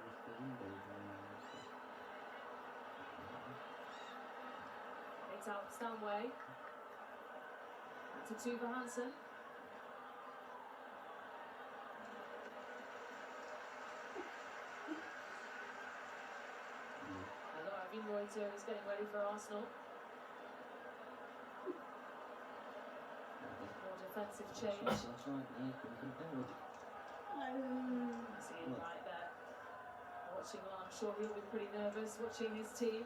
It's out Stanway. Back to 2 for Hansen. Hello, Ivan Reuter is getting ready for Arsenal. More defensive change. See him right there. Watching on, I'm sure he'll be pretty nervous watching his team.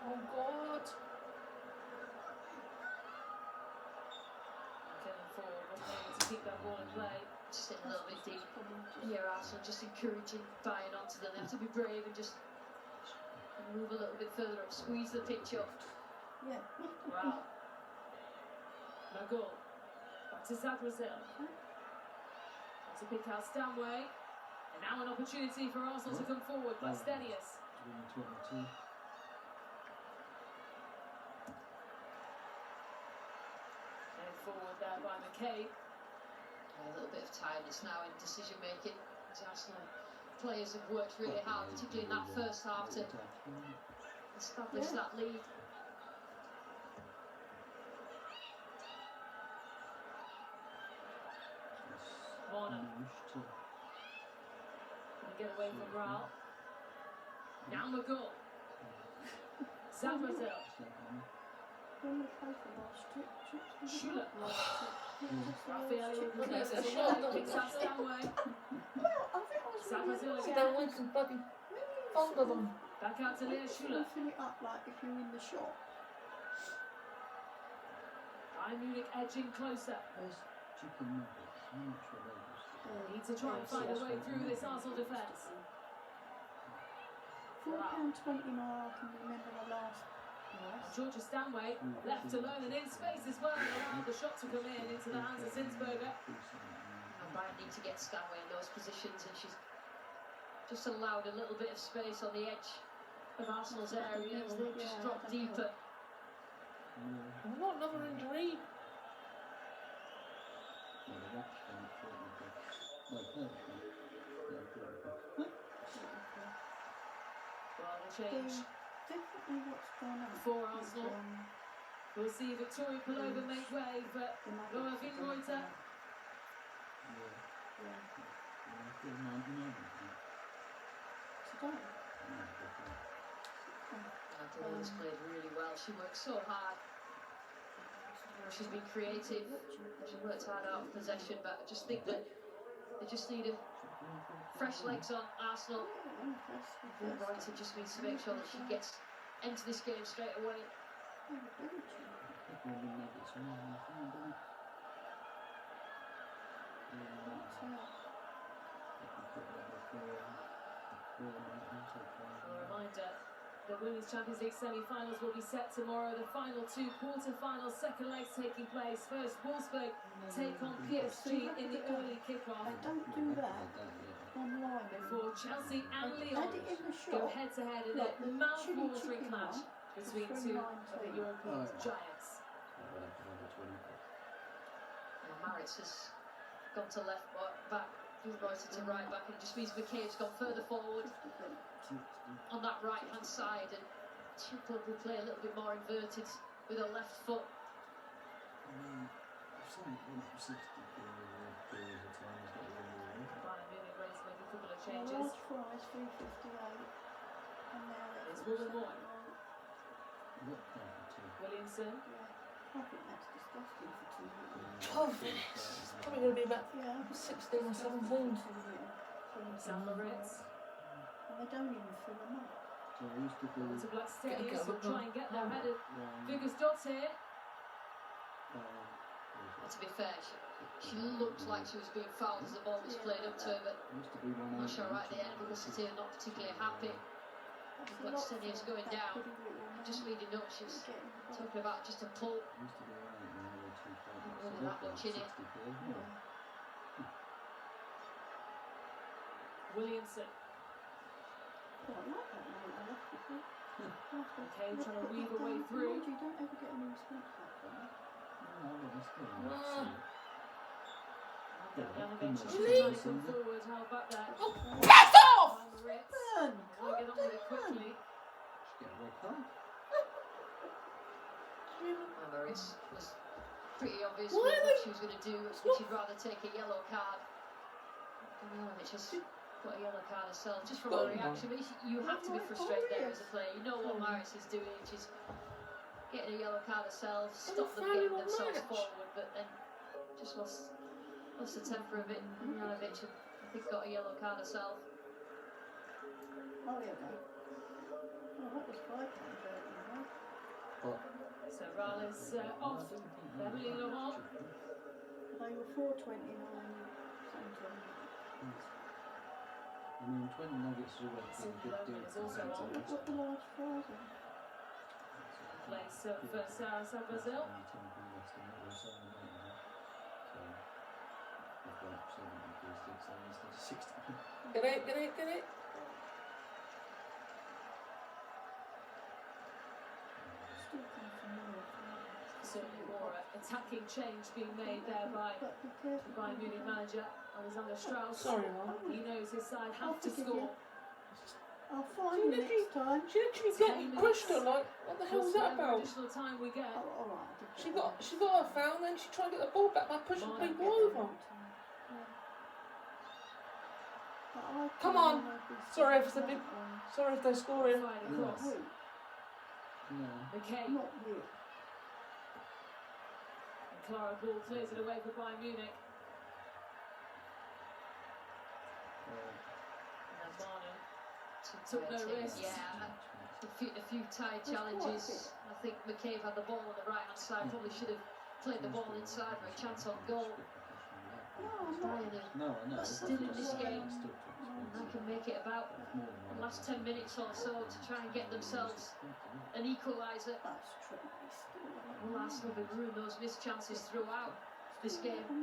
Oh God. Getting forward, wasn't able to keep that ball in play. Just in a little bit deep here, Arsenal just encouraging Bayern onto them. They have to be brave and just move a little bit further up, squeeze the pitch up. Yeah. Wow. Magul. Back to Brazil. That's a pick out Stanway. And now an opportunity for Arsenal to come forward by Stenius. And forward there by McKay. A little bit of tiredness now in decision making. As Arsenal players have worked really hard, particularly in that first half, to establish that lead. Warner. Gonna get away from Raul. Now Magul. Brazil. When we play for last trip, Schuler. Raphael, Picks out Stanway. Well, I think I was Brazil See, again. that one's bloody fond of them. Back out to Lea Schuler. Fill it up like if you're in the shop. Bayern Munich edging closer. Need to try and find a way through this Arsenal defence. £4.20 more I can remember the last Georgia Stanway left alone and in space as well, allowed the shot to come in into the hands of Zinsberger. And Bayern need to get Stanway in those positions, and she's just allowed a little bit of space on the edge of Arsenal's area. They just drop deeper. I've got another injury. Well, the change Definitely what's going on. for Arsenal. We'll see Victoria Pelova make way, but Laura Winreuter. Pellova's played really well. She worked so hard. She's been creative. She worked hard out of possession, but I just think that they just need fresh legs on Arsenal. Reuter just needs to make sure that she gets into this game straight away. A reminder, the Women's Champions League semi-finals will be set tomorrow. The final two quarter-finals, second legs taking place. First, Wolfsburg take on PSG in the early kickoff. They don't do that online. Before Chelsea and Add Lyon it in the go shop. head-to-head in Like a the mouth-watering chili clash chicken between for two £3.99. of the European giants. Maritz has gone to left back, Reuter to right back, and it just means McCabe's gone further forward on that right hand side, and she'll probably play a little bit more inverted with her left foot. Bayern Munich ready to make a couple of changes. Large fries, £3.58. And now It's it's Woman. Williamson. Yeah, I think that's disgusting for 2 minutes. Oh, it's probably going to be about Yeah, 16 or 17. Sam Moritz. and they don't even fill them up. To Black Get a Stadiums go, will try and get their head of Yeah. Vigors Dot here. And to be fair, she looked like she was being fouled as the ball was played up to her, but I'm not sure right at the end because City are not particularly happy. Black Stadiums going down, just leading up, she was talking about just a pull. Really that much in it. Williamson. Okay, trying to weave a way through. You don't ever get any response back from them. Janovic, she's trying to come forward, held back there. Oh, piss off! By Moritz. Burn! Can't get on with it quickly. Maritz was pretty obvious Why what they- she was going to do, but she'd rather take a yellow card. Janovic has got a yellow card herself, just from her reaction. But you have to be frustrated there as a player. You know what Maritz is doing. She's getting a yellow card herself, stopped them getting themselves forward, but then just lost the temper a bit. Janovic, I think, got a yellow card herself. Oh, yeah, no. Oh, that was £5.30, right? So Rale's off. Beverly Laurent. They were £4.29 sometimes. 20 nuggets is always a good deal. Is also on. They've got the large fries on. Place of Sarah San Brazil. Get it, get it, get it. Still come from Europe. Certainly more attacking change being made there by But be careful. Bayern Munich manager Alexander Strauss. Sorry, Mum. He knows his side have to score. I'll find you next time. She literally got me pushed her like, what the hell was that Whatever about? additional time we get. Oh, all right. I did She that. got her foul, then she tried to get the ball back by pushing Mine. people over. Yeah. Come on. Sorry if it's a big- Sorry if they're scoring. Fired across. No. McKay. Not you. And Clara Ball clears it away for Bayern Munich. And Marno took no risks. Yeah, a few tight challenges. I think McCabe had the ball on the right hand side, probably should have played the ball inside for a chance on goal. trying to No, I know. still in this game. Still too And I can make it about It's more than the one last of 10 minutes or so to try and get themselves an equaliser. That's true. It's still Will Arsenal be ruin those missed chances throughout this game? Or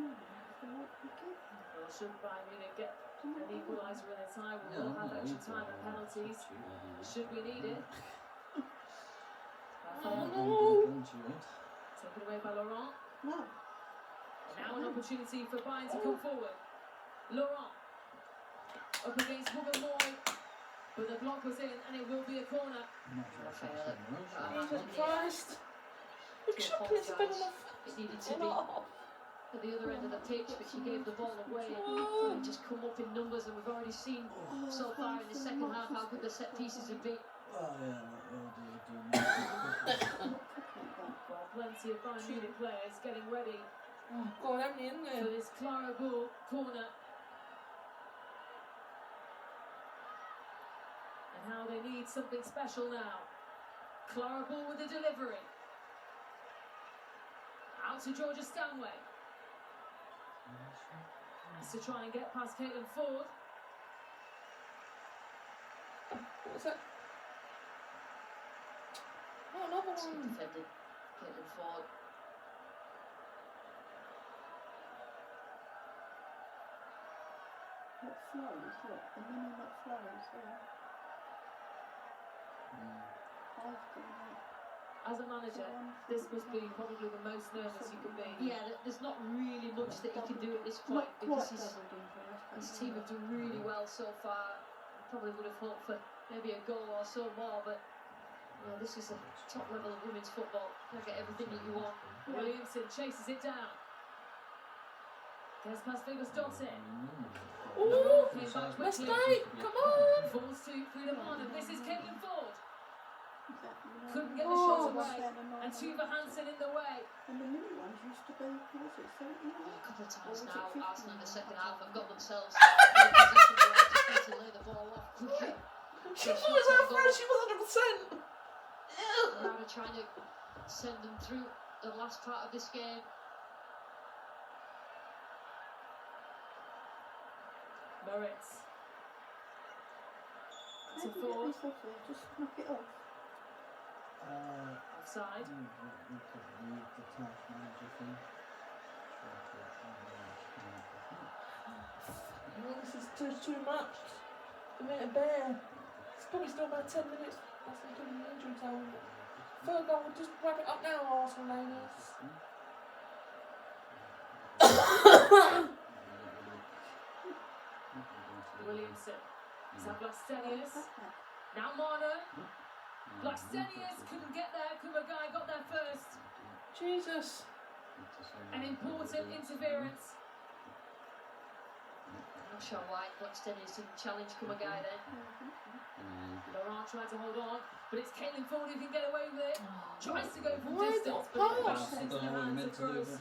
should Bayern Munich get an equaliser in their time? We will have extra time and penalties. Should we need it? No. Taken away by Laurent. No. Now an opportunity for Bayern to come forward. Laurent up against Huggermoy, but the block was in and it will be a corner. Jesus Christ! We should have played better enough. It needed to be at the other end of the pitch, but she gave the ball away and it just come up in numbers, and we've already seen so far in the second half how good the set pieces have been. Oh, yeah, Well, plenty of Bayern Munich players getting ready Oh, God, how many in for there? this Clara Bull corner. And how they need something special now. Clara Bull with the delivery. Out to Georgia Stanway. Has to try and get past Caitlin Ford. What's that? Oh, another one. Defended Caitlin Ford. What flows? Look, the mini that flows. Yeah. I've gone out. As a manager, this must be probably the most nervous you can be. Yeah, there's not really much that you can do at this point Not because quite his doubled in for us, team have done really well so far. Probably would have hoped for maybe a goal or so more, but yeah, this is a top level of women's football. You get everything that you want. Williamson chases it down. Gets past Vigos Dottin. Ooh, Came back quickly. mistake! Come on! Falls to Frida Arnhem. This is Caitlin Ford. Exactly. Couldn't get the Oh, shot What's away. that, the And Tuva Hansen in the way. And the mini ones used to be, what was it, 70? A couple of times Or was now, it 50? Arsenal in the second half have got themselves in a position where they just need to lay the ball off quickly. She was out first, she was 100%! Rather trying to send them through the last part of this game. Moritz. How To do you get Ford. this off there? Just knock it off. Offside. The task manager thing. Oh, this is too much for me to bear. It's probably still about 10 minutes. That's including the injury time. Third goal, just wrap it up now, Arsenal ladies. Williamson. Zablastenius. Now Marner. Blackstenius couldn't get there. Kumagai got there first. Jesus. An important interference. I'm not sure why Blackstenius didn't challenge Kumagai then. Laurent tried to hold on, but it's Caitlin Ford who can get away with it. Tries to go from Why distance, not but it pass? passes into the hands of Gross.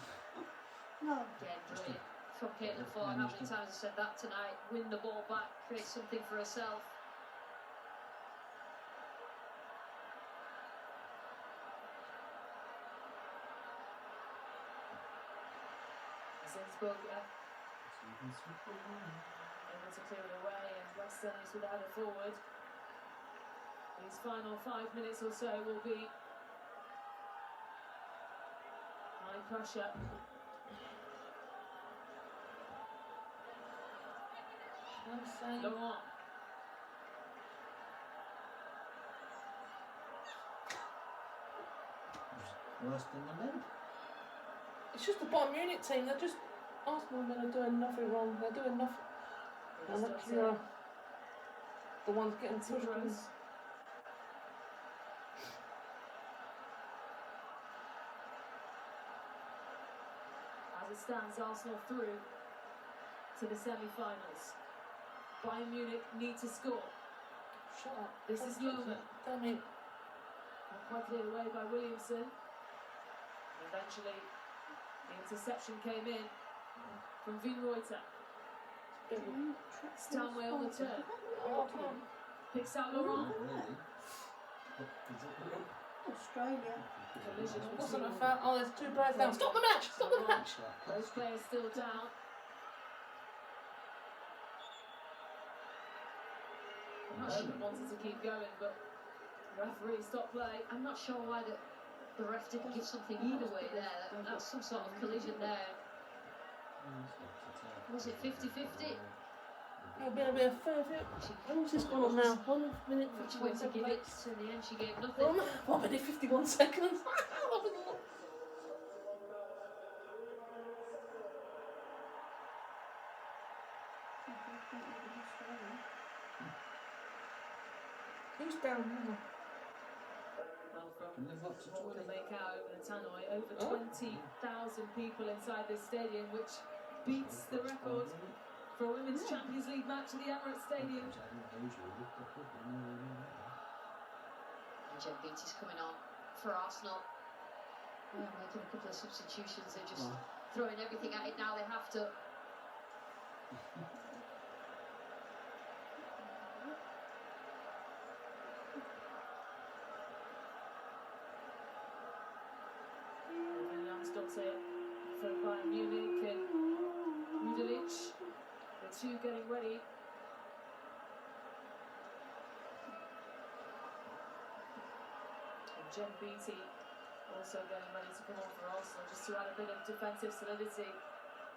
No. Again, brilliant from Caitlin Ford. How many times I said that tonight? Win the ball back, create something for herself. Zinsberger able to clear it away, and Blackstenius without it forward. These final 5 minutes or so will be high pressure. Laurent. Worse than the men. It's just the Bayern Munich team, they're just, Arsenal men are doing nothing wrong, they're doing nothing. And actually are the ones getting pushed. As it stands, Arsenal through to the semi-finals. Bayern Munich need to score. Shut up. This is Lohmann. Damn it. Not quite cleared away by Williamson. Eventually, the interception came in from Wienreuter. Stanway on the turn. Oh, come on. Picks out Laurent. Really? Australia. Collision Wasn't a between foul. Oh, there's two players down. Stop the match! Stop the match! both players still down. She wanted to keep going, but the referee stopped play. I'm not sure why the ref didn't give something either way there. That's some sort of collision there. Was it 50-50? It'll be a fair bit. What's this gone on now? 1 minute, Which 51 way to give it? seconds. In the end, she gave nothing. 1 minute, 51 seconds. Who's down now? Well, from what we can make out over the tannoy, over 20,000 people inside this stadium, which beats the record for a Women's Champions League match at the Emirates Stadium. And Jen Beattie's coming on for Arsenal. Making a couple of substitutions. They're just throwing everything at it now. They have to. For Bayern Munich and Rudelic, the two getting ready. And Jen Beattie also getting ready to come on for Arsenal, just to add a bit of defensive solidity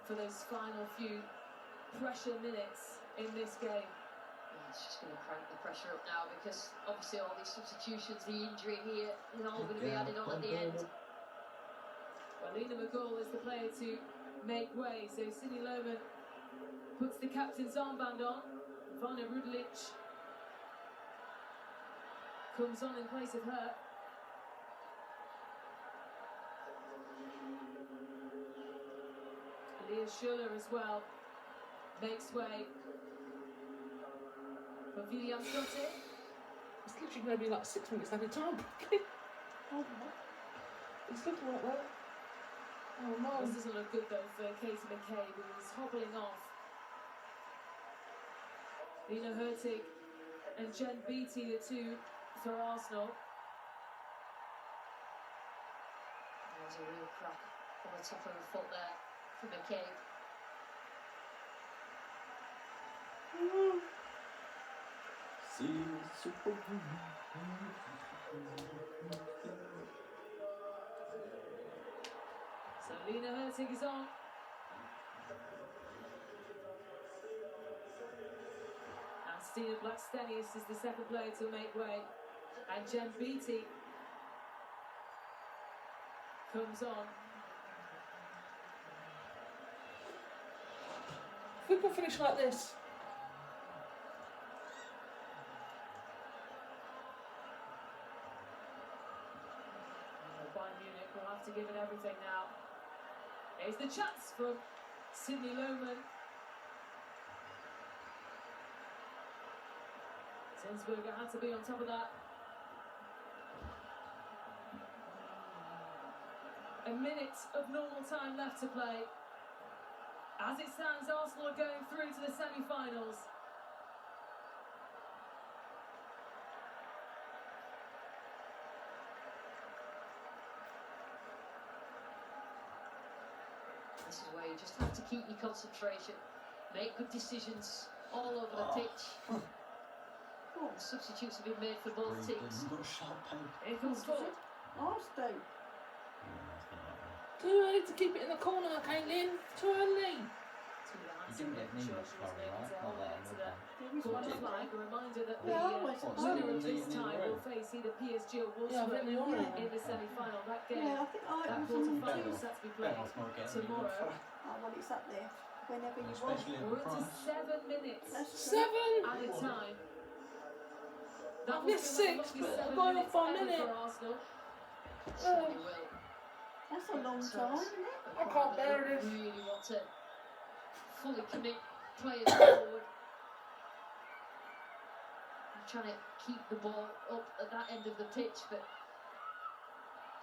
for those final few pressure minutes in this game. Yeah, it's just going to crank the pressure up now, because obviously all these substitutions, the injury here, is all going to be added on at the end. Well, Lena McCall is the player to make way, so Sydney Lohman puts the captain's armband on. Vana Rudelic comes on in place of her. Leah Schuller as well makes way for William Dotte. It's literally going to be like 6 minutes at a time, probably. It's looking like that. Oh no. This doesn't look good though for Katie McCabe, who is hobbling off. Lena Hurtig and Jen Beattie, the two for Arsenal. There's a real crack on the top of the foot there for McCabe. So Lena Hurtig is on. And Stina Blackstenius is the second player to make way. And Jen Beattie comes on. If we can finish like this. Bayern Munich will have to give it everything now. Here's the chance from Sydney Lohman. Zinsberger had to be on top of that. A minute of normal time left to play. As it stands, Arsenal are going through to the semi-finals. This is where you just have to keep your concentration, make good decisions all over the pitch. The substitutes have been made for both teams. Here comes forward. Arsenal. Too early to keep it in the corner, Caitlin. Too early. You didn't get Nina sorry, right? Not that Quarter flag, a reminder that the Yeah, winner of this tie will face either PSG or Wolfsburg in the semi-final. That game, Yeah, I think that quarter final is set to be played tomorrow. Oh, well, it's up there. Whenever you want. Especially at the We're into front. 7 minutes That's 7. at a time. That I've was missed the 6, longest but 7 I'm going minutes on for a ever minute. for Arsenal. Certainly will. That's a long time, isn't it? I can't bear this. Really want to fully commit players forward. I'm trying to keep the ball up at that end of the pitch, but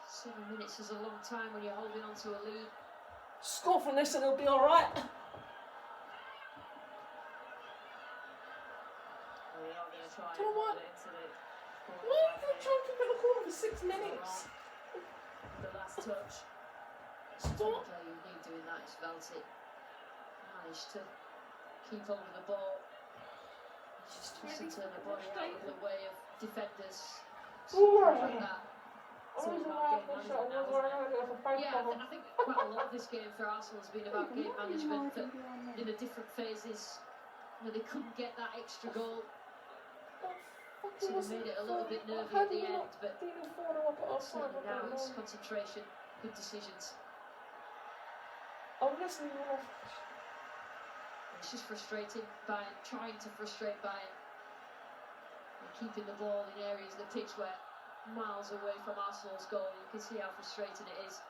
7 minutes is a long time when you're holding on to a lead. Score from this and it'll be alright. We are going to try Do you know what? and get into the Why are you trying to keep it in the corner for 6 minutes? the last touch. Stop. The player you need doing that is Veltic. Managed to keep hold of the ball. Just wants to turn the body out of the way of defenders. Ooh. Like that. It's all about game management now, isn't it? Yeah, I think quite a lot of this game for Arsenal has been about game management, but in the different phases, they couldn't get that extra goal. So they made it a little bit nervy at the end, but certainly now it's concentration, good decisions. It's just frustrating, Bayern, trying to frustrate Bayern. And keeping the ball in areas of the pitch where miles away from Arsenal's goal. You can see how frustrating it is.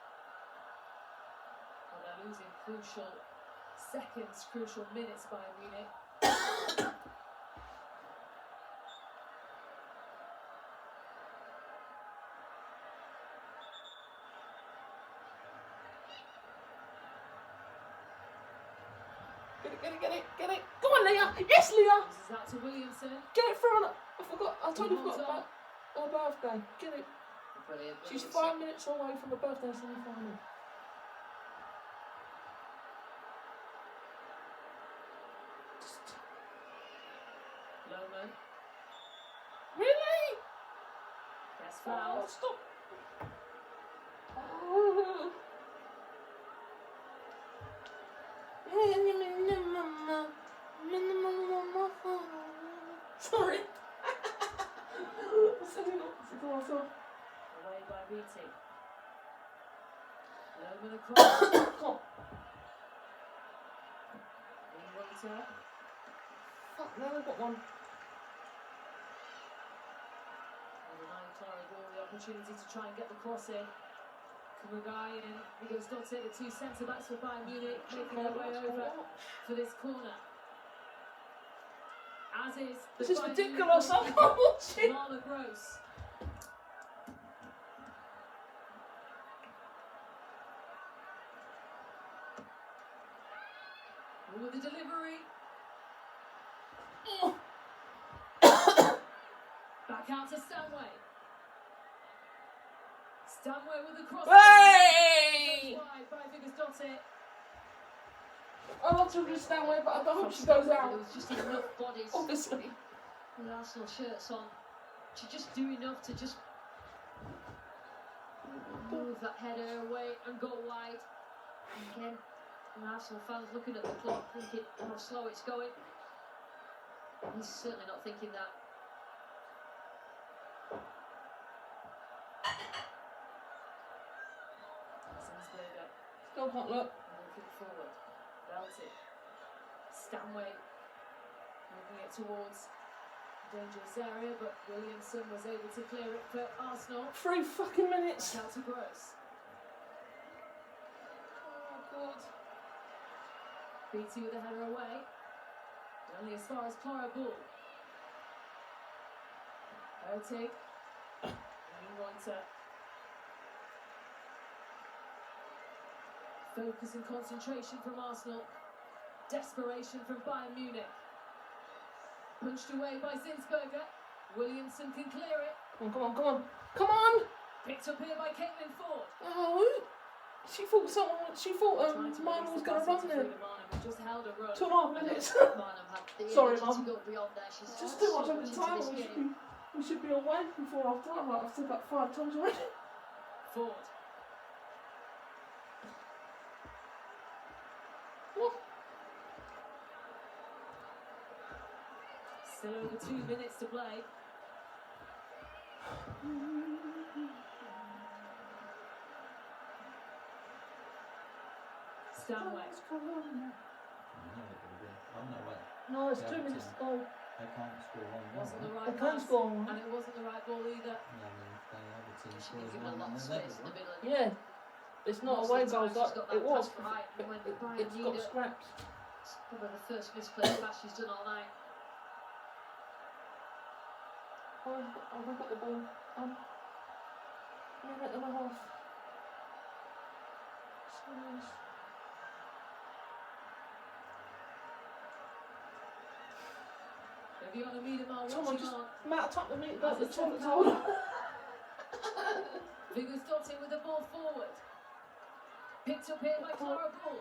Well, they're losing crucial seconds, crucial minutes by Munich. Get it. Come on, Leah. Yes, Leah. This is out to Williamson. Get it through. I forgot. I totally forgot about her birthday. Get it. Brilliant. She's 5 minutes away from her birthday semi-final. Loman. Really? Gets fouled. Oh, stop. Sorry. Away by BT. Loman across. Inwalter. Fuck, now I've got one. Ryan Clara Ball the opportunity to try and get the cross in. Kumugai and Vigos Dotte, the two centre backs for Bayern Munich, making their way over for this corner. As is the This is Bayern ridiculous. I Munich can't watch it. Marla Gross. With the delivery. Oh. Back out to Stanway. Stanway with the cross. Hey! Wide by Vigos Dotte. I want to reach that way, but I hope she goes out. There was just enough bodies Obviously. with Arsenal shirts on to just do enough to just move that header away and go wide. And again, the Arsenal fans looking at the clock thinking how slow it's going. He's certainly not thinking that. Zinsberger Still can't look. moving forward. Belted. Stanway moving it towards the dangerous area, but Williamson was able to clear it for Arsenal. 3 fucking minutes. Back out to Gross. Oh god. BT with a header away. Only as far as Clara Ball. Ertig. Inwalter. Focus and concentration from Arsenal. Desperation from Bayern Munich. Punched away by Zinsberger. Williamson can clear it. Come on. Picked up here by Caitlin Ford. Oh, she thought mine was going to run there. Just held a run. 2.5 minutes. Barnum had the Sorry, energy Mum. to go beyond there. She's Just too much so of the into time. this game. We should be away before half time. Like I've said that 5 times already. Ford. What? Still over 2 minutes to play. Stanway. No, it's 2 minutes to go. They can't score one. Wasn't the They right can't pass. score one. And it wasn't the right ball either. Yeah, the other team She scores can give it a one lot and of they're space in the level. middle. Yeah. It's not Most away of the time goals she's got like that it was. pass right, and when Bayern It's need got it, scraps. it's probably the first misplaced pass she's done all night. Oh, I've got the ball. Minute and a half. Serious. Viviana Miedemar Someone watching just on. Matt up the meat. As The a toilet second towel. Vigos Dotte with the ball forward. Picked up here by Clara Ball.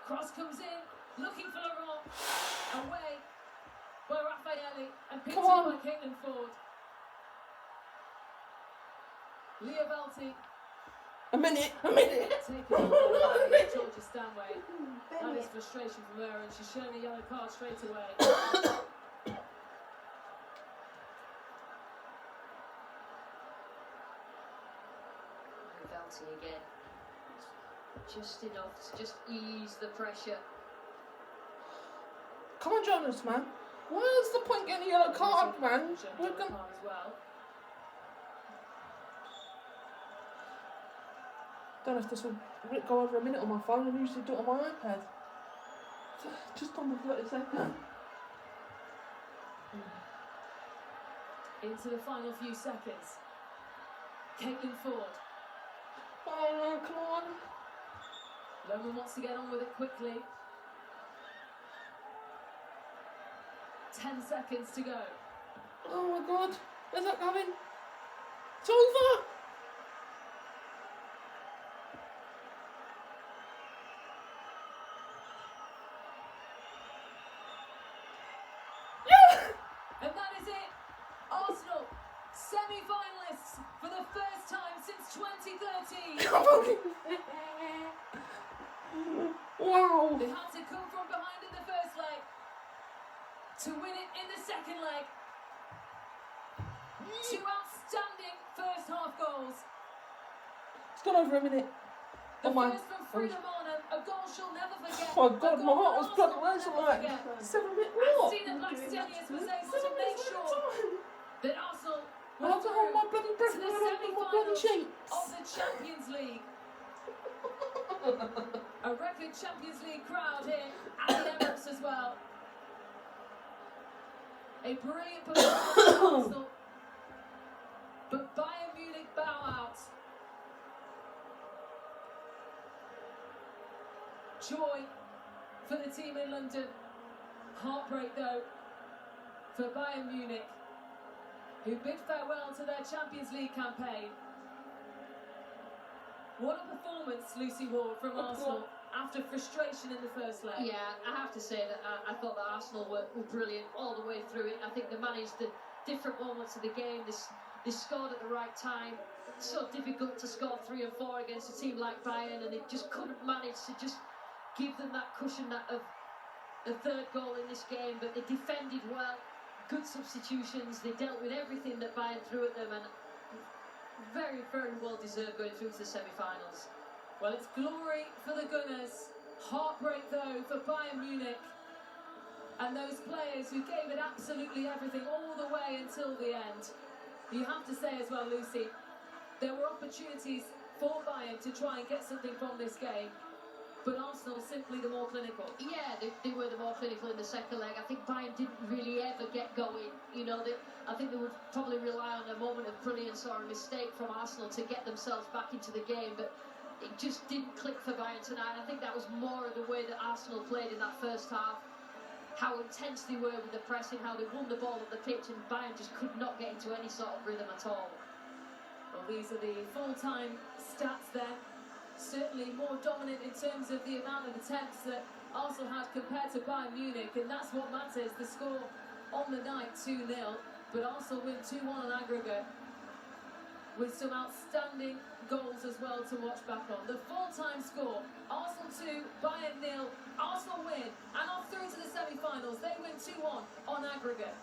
Cross comes in. Looking for Laurent. Away by Raffaelli and picked Come up on. by Caitlin Ford. Leah Velti A minute. taken on by Georgia Stanway. That is Bennett. frustration from her, and she's shown a yellow card straight away. Velti again. Just enough to just ease the pressure. Come on, Jonas, man. Where's the point getting a yellow card, man? We're Yellow gonna... card as well. Don't know if this will go over a minute on my phone. I usually do it on my iPad. Just on the 30 seconds. Into the final few seconds. Caitlin Ford. Oh no, come on. Lohman wants to get on with it quickly. 10 seconds to go. Oh my god. Where's that going? It's over! And that is it. Arsenal, semi-finalists for the first time since 2013. Wow. They had to come from behind in the first leg to win it in the second leg. Two outstanding first half goals. It's gone over a minute. The Oh my. first from Frida Marner, a goal she'll never forget. Oh my god, A my goal heart was that bloody Arsenal will racing never like forget. 7 minutes And more. Stina Blackstenius was able to make sure that Arsenal I were have to hold through my bloody breath to and the I don't my bloody semi-finals sheets. of the Champions League. A record Champions League crowd here at the Emirates as well. A brilliant performance from Arsenal. But Bayern Munich bow out. Joy for the team in London. Heartbreak though for Bayern Munich, who bid farewell to their Champions League campaign. What a performance, Lucy Ward, from Arsenal after frustration in the first leg. Yeah, I have to say that I thought that Arsenal were brilliant all the way through it. I think they managed the different moments of the game. They scored at the right time. It's so difficult to score 3 and 4 against a team like Bayern, and they just couldn't manage to just give them that cushion of the third goal in this game. But they defended well, good substitutions. They dealt with everything that Bayern threw at them, and very, very well deserved going through to the semi-finals. Well, it's glory for the Gunners. Heartbreak, though, for Bayern Munich. And those players who gave it absolutely everything all the way until the end. You have to say as well, Lucy, there were opportunities for Bayern to try and get something from this game. But Arsenal simply the more clinical. Yeah, they were the more clinical in the second leg. I think Bayern didn't really ever get going. You know, I think they would probably rely on a moment of brilliance or a mistake from Arsenal to get themselves back into the game. But it just didn't click for Bayern tonight. I think that was more of the way that Arsenal played in that first half. How intense they were with the pressing, how they won the ball at the pitch, and Bayern just could not get into any sort of rhythm at all. Well, these are the full-time stats then. Certainly more dominant in terms of the amount of attempts that Arsenal had compared to Bayern Munich, and that's what matters. The score on the night 2-0, but Arsenal win 2-1 on aggregate, with some outstanding goals as well to watch back on. The full-time score, Arsenal 2, Bayern 0, Arsenal win, and off through to the semi-finals. They win 2-1 on aggregate.